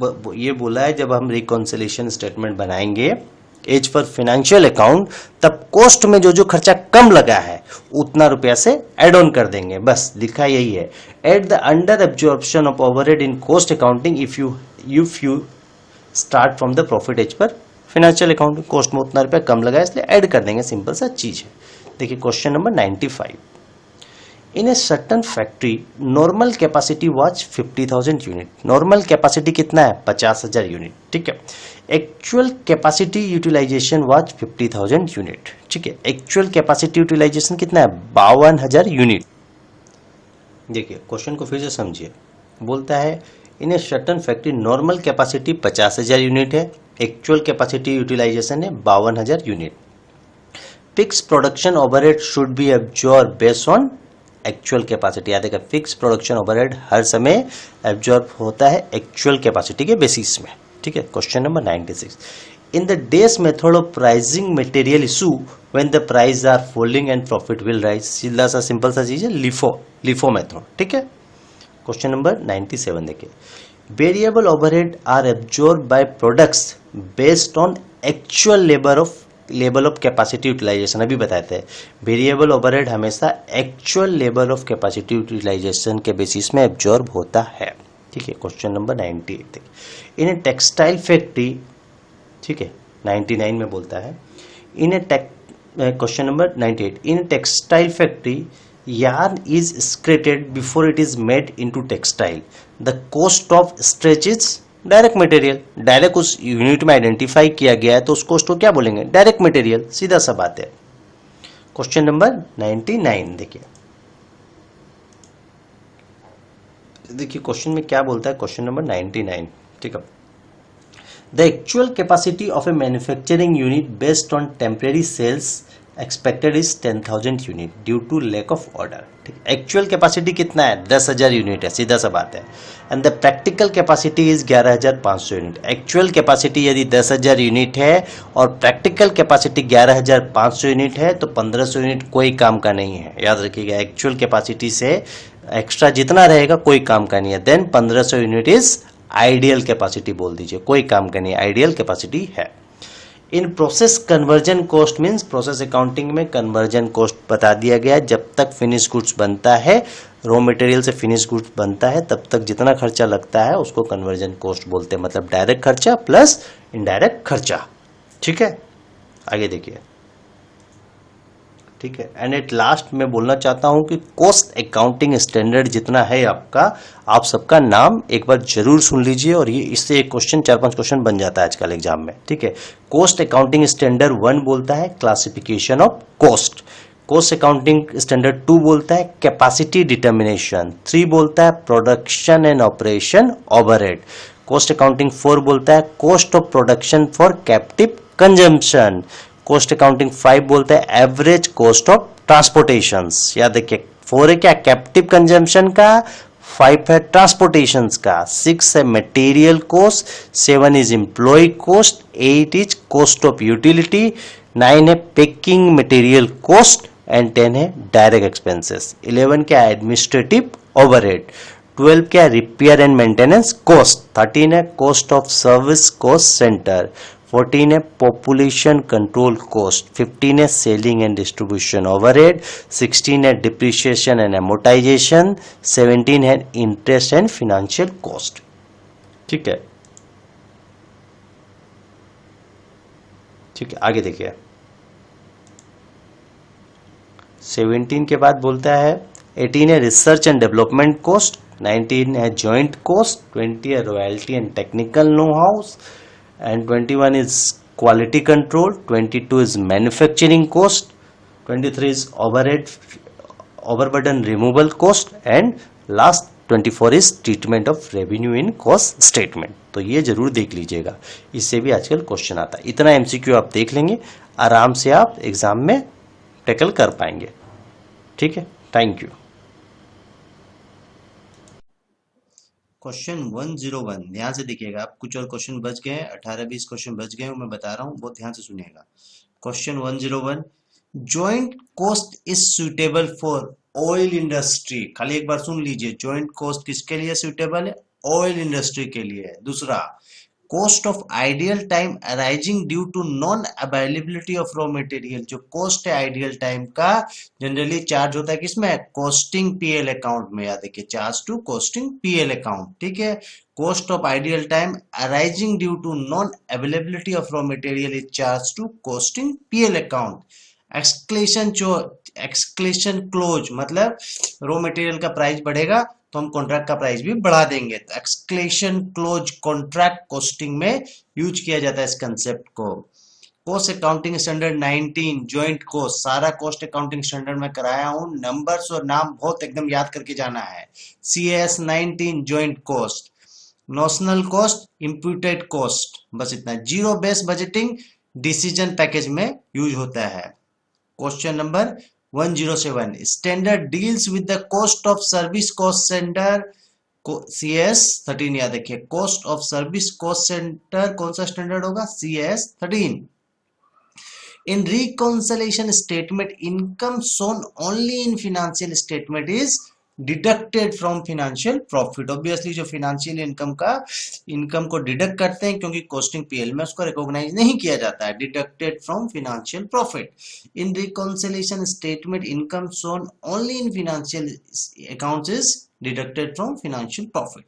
ये बोला है जब हम reconciliation statement बनाएंगे एज पर फाइनेंशियल अकाउंट, तब कॉस्ट में जो जो खर्चा कम लगा है उतना रुपया से एड ऑन कर देंगे, बस लिखा यही है, at the under absorption of overhead in cost accounting if you start from the profit as per financial account, cost में उतना रुपया कम लगा है इसलिए ऐड कर देंगे, सिंपल सा चीज है। देखिए question number 95, in a certain factory normal capacity was 50,000 unit, normal capacity कितना है 50,000 यूनिट, ठीक है, actual capacity utilisation was 50,000 unit, ठीक है, एक्चुअल कैपेसिटी यूटिलाइजेशन कितना है 52,000 यूनिट। देखिए क्वेश्चन को फिर से समझिए, बोलता है in a certain factory normal capacity 50,000 unit है, एक्चुअल कैपेसिटी यूटिलाइजेशन है 52,000 unit, fix production overhead should be absorb based on actual capacity, याद है फिक्स प्रोडक्शन ओवरहेड हर समय एब्जॉर्ब होता है एक्चुअल कैपेसिटी के बेसिस में, ठीक है। Question number 96, in the this method of pricing material issue when the price are falling and profit will rise, सीधा सा सिंपल सा चीज है, लिफो मेथड, ठीक है। क्वेश्चन नंबर 97 देखिए, variable overhead are absorb by products based on actual level of capacity utilisation, अभी बताते हैं वेरिएबल ओवरहेड हमेशा actual level of capacity utilisation के बेसिस में एब्जॉर्ब होता है, ठीक है। क्वेश्चन नंबर 98 देखिए, इन ए टेक्सटाइल फैक्ट्री, ठीक है, 99 में बोलता है question number 98, in textile factory yarn is secreted before it is made into textile, the cost of stretch is direct material, direct उस यूनिट में आइडेंटिफाई किया गया है तो उस कॉस्ट को क्या बोलेंगे डायरेक्ट मटेरियल, सीधा सा बात है। क्वेश्चन नंबर 99 देखिए, क्वेश्चन में क्या बोलता है, क्वेश्चन नंबर 99, ठीक है, the actual capacity of a manufacturing unit based on temporary sales expected is 10,000 unit due to lack of order, ठीक, एक्चुअल कैपेसिटी कितना है 10,000 यूनिट है, सीधा सा बात है, and the practical capacity is 11,500 unit, actual capacity यदि 10,000 यूनिट है और प्रैक्टिकल कैपेसिटी 11,500 यूनिट है तो 1,500 यूनिट कोई काम का नहीं है, याद रखिएगा, एक्चुअल कैपेसिटी से एक्स्ट्रा जितना रहेगा कोई काम का नहीं है, then 1,500 unit is ideal capacity बोल दीजिए, कोई काम का नहीं, आइडियल कैपेसिटी है। In process conversion cost means process accounting में कन्वर्जन कॉस्ट बता दिया गया है, जब तक फिनिश गुड्स बनता है, रॉ मटेरियल से फिनिश गुड्स बनता है तब तक जितना खर्चा लगता है उसको कन्वर्जन कॉस्ट बोलते हैं, मतलब डायरेक्ट खर्चा प्लस इनडायरेक्ट खर्चा, ठीक है। आगे देखिए, ठीक है, एंड एट लास्ट मैं बोलना चाहता हूं कि कॉस्ट अकाउंटिंग स्टैंडर्ड जितना है आपका, आप सबका नाम एक बार जरूर सुन लीजिए और ये इससे एक क्वेश्चन 4-5 क्वेश्चन बन जाता है आजकल एग्जाम में, ठीक है। कॉस्ट अकाउंटिंग स्टैंडर्ड 1 बोलता है classification of cost, cost accounting standard 2 बोलता है कैपेसिटी डिटर्मिनेशन, 3 बोलता है production and operation overhead, cost accounting 4 बोलता है cost of production for captive consumption, cost accounting 5 बोलता है एवरेज कॉस्ट ऑफ ट्रांसपोर्टेशन, याद देखिए 4 है क्या कैप्टिव कंजम्पशन का, 5 है ट्रांसपोर्टेशन का, 6 है material cost, 7 is employ cost, 8 is cost of utility, 9 है पैकिंग मटेरियल कॉस्ट एंड 10 है डायरेक्ट एक्सपेंसेस, 11 क्या है एडमिनिस्ट्रेटिव ओवरहेड, 12 क्या है रिपेयर एंड मेंटेनेंस कॉस्ट, 13 है cost of service cost centre, 14 है पॉपुलेशन कंट्रोल कॉस्ट, 15 है सेलिंग एंड डिस्ट्रीब्यूशन ओवरहेड, 16 है डिप्रिसिएशन एंड एमोर्टाइजेशन, 17 है इंटरेस्ट एंड फाइनेंशियल कॉस्ट, ठीक है, ठीक है। आगे देखिए 17 के बाद बोलता है 18 है रिसर्च एंड डेवलपमेंट कॉस्ट, 19 है जॉइंट कॉस्ट, 20 है royalty and technical know house and 21 is quality control, 22 is manufacturing cost, 23 is overburden removal cost and last 24 is treatment of revenue in cost statement। तो ये जरूर देख लीजिएगा, इससे भी आजकल क्वेश्चन आता है, इतना एमसीक्यू आप देख लेंगे आराम से आप एग्जाम में टैकल कर पाएंगे। ठीक है, थैंक यू। क्वेश्चन 101 ध्यान से देखिएगा, आप कुछ और क्वेश्चन बच गए हैं, 18-20 क्वेश्चन बच गए हैं, मैं बता रहा हूँ, बहुत ध्यान से सुनिएगा। Question 101, joint cost is suitable for oil industry. खाली एक बार सुन लीजिए, जॉइंट कॉस्ट किसके लिए सुटेबल है? ऑयल इंडस्ट्री के लिए है। दूसरा, cost of ideal time arising due to non availability of raw material. जो कॉस्ट है आइडियल टाइम का, जनरली चार्ज होता है किसमें? कॉस्टिंग पीएल अकाउंट में। याद रखिए, charge to costing PL account, ठीक है। Cost of ideal time arising due to non availability of raw material is charge to costing PL account. Escalation clause मतलब रॉ मटेरियल का प्राइस बढ़ेगा तो हम कॉन्ट्रैक्ट का प्राइस भी बढ़ा देंगे। तो एक्सक्लेशन क्लोज कॉन्ट्रैक्ट कॉस्टिंग में यूज किया जाता है इस कंसेप्ट को। Cost accounting standard 19 joint cost, सारा कॉस्ट अकाउंटिंग स्टैंडर्ड में कराया हूं, नंबर्स और नाम बहुत एकदम याद करके जाना है। CAS 19 joint cost, notional cost, imputed cost, बस इतना। Zero base budgeting decision package में यूज होता है। Question number 107, standard deals with the cost of service cost centre. CAS 13 याद रखिए, cost of service cost centre कौन सा स्टैंडर्ड होगा? CAS 13। In reconciliation statement, income shown only in financial statement is deducted from financial profit. Obviously जो financial income को deduct करते हैं क्योंकि कॉस्टिंग पीएल में उसको रिकॉग्नाइज नहीं किया जाता है। Deducted from financial profit. In reconciliation statement, income shown only in financial accounts is deducted from financial profit.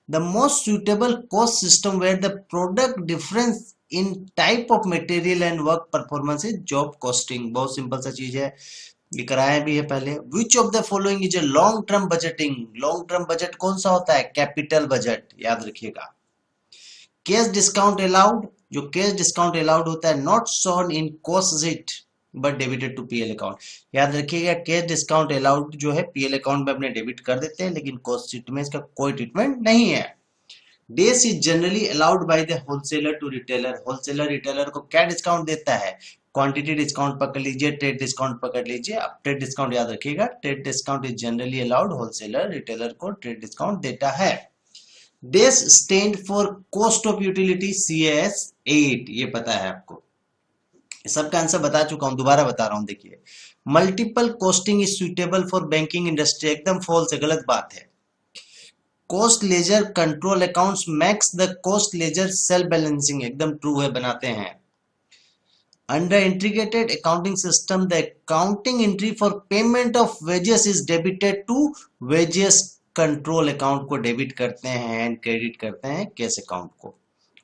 The most suitable cost system where the product difference in type of material and work performance is job costing. बहुत simple सा चीज है, ये कराया भी है पहले। Which of the following is a long term budgeting? long term budget कौन सा होता है? कैपिटल बजट, याद रखिएगा। कैश डिस्काउंट अलाउड, जो कैश डिस्काउंट अलाउड होता है not shown in cost sheet but debited to PL account. याद रखिएगा, कैश डिस्काउंट अलाउड जो है पीएल अकाउंट में अपने डेबिट कर देते हैं, लेकिन कॉस्ट शीट में इसका कोई ट्रीटमेंट नहीं है। Dash is generally allowed by the wholesaler to retailer. Wholesaler retailer को क्या डिस्काउंट देता है? क्वांटिटी डिस्काउंट पकड़ लीजिए, ट्रेड डिस्काउंट पकड़ लीजिए। अब ट्रेड डिस्काउंट याद रखिएगा, trade discount is generally allowed, wholesaler retailer को ट्रेड डिस्काउंट देता है। Dash stand for cost of utility, CAS 8, ये पता है आपको, सबका आंसर बता चुका हूं, दोबारा बता रहा हूं। देखिए, multiple costing is suitable for banking industry, एकदम फॉल्स है, गलत बात है। Cost ledger control accounts makes the cost ledger self balancing, एकदम ट्रू है, बनाते हैं। Under integrated accounting system the accounting entry for payment of wages is debited to wages control account को डेबिट करते हैं एंड क्रेडिट करते हैं cash account को।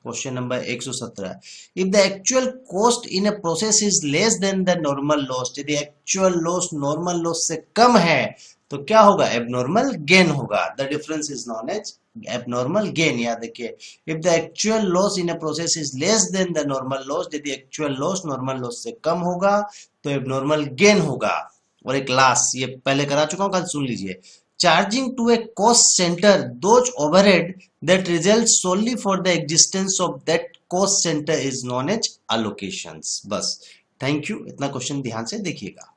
Question number 117, if the actual cost in a process is less than the normal loss, यदि actual loss normal loss से कम है तो क्या होगा? एबनॉर्मल गेन होगा। The difference is known as abnormal gain. याद रखिए, if the actual loss in a process is less than the normal loss, यदि एक्चुअल लॉस नॉर्मल लॉस से कम होगा तो एबनॉर्मल गेन होगा। और एक लास्ट, ये पहले करा चुका हूं, कल सुन लीजिए। Charging to a cost centre those overhead that result solely for the existence of that cost centre is known as allocations. बस, थैंक यू। इतना क्वेश्चन ध्यान से देखिएगा।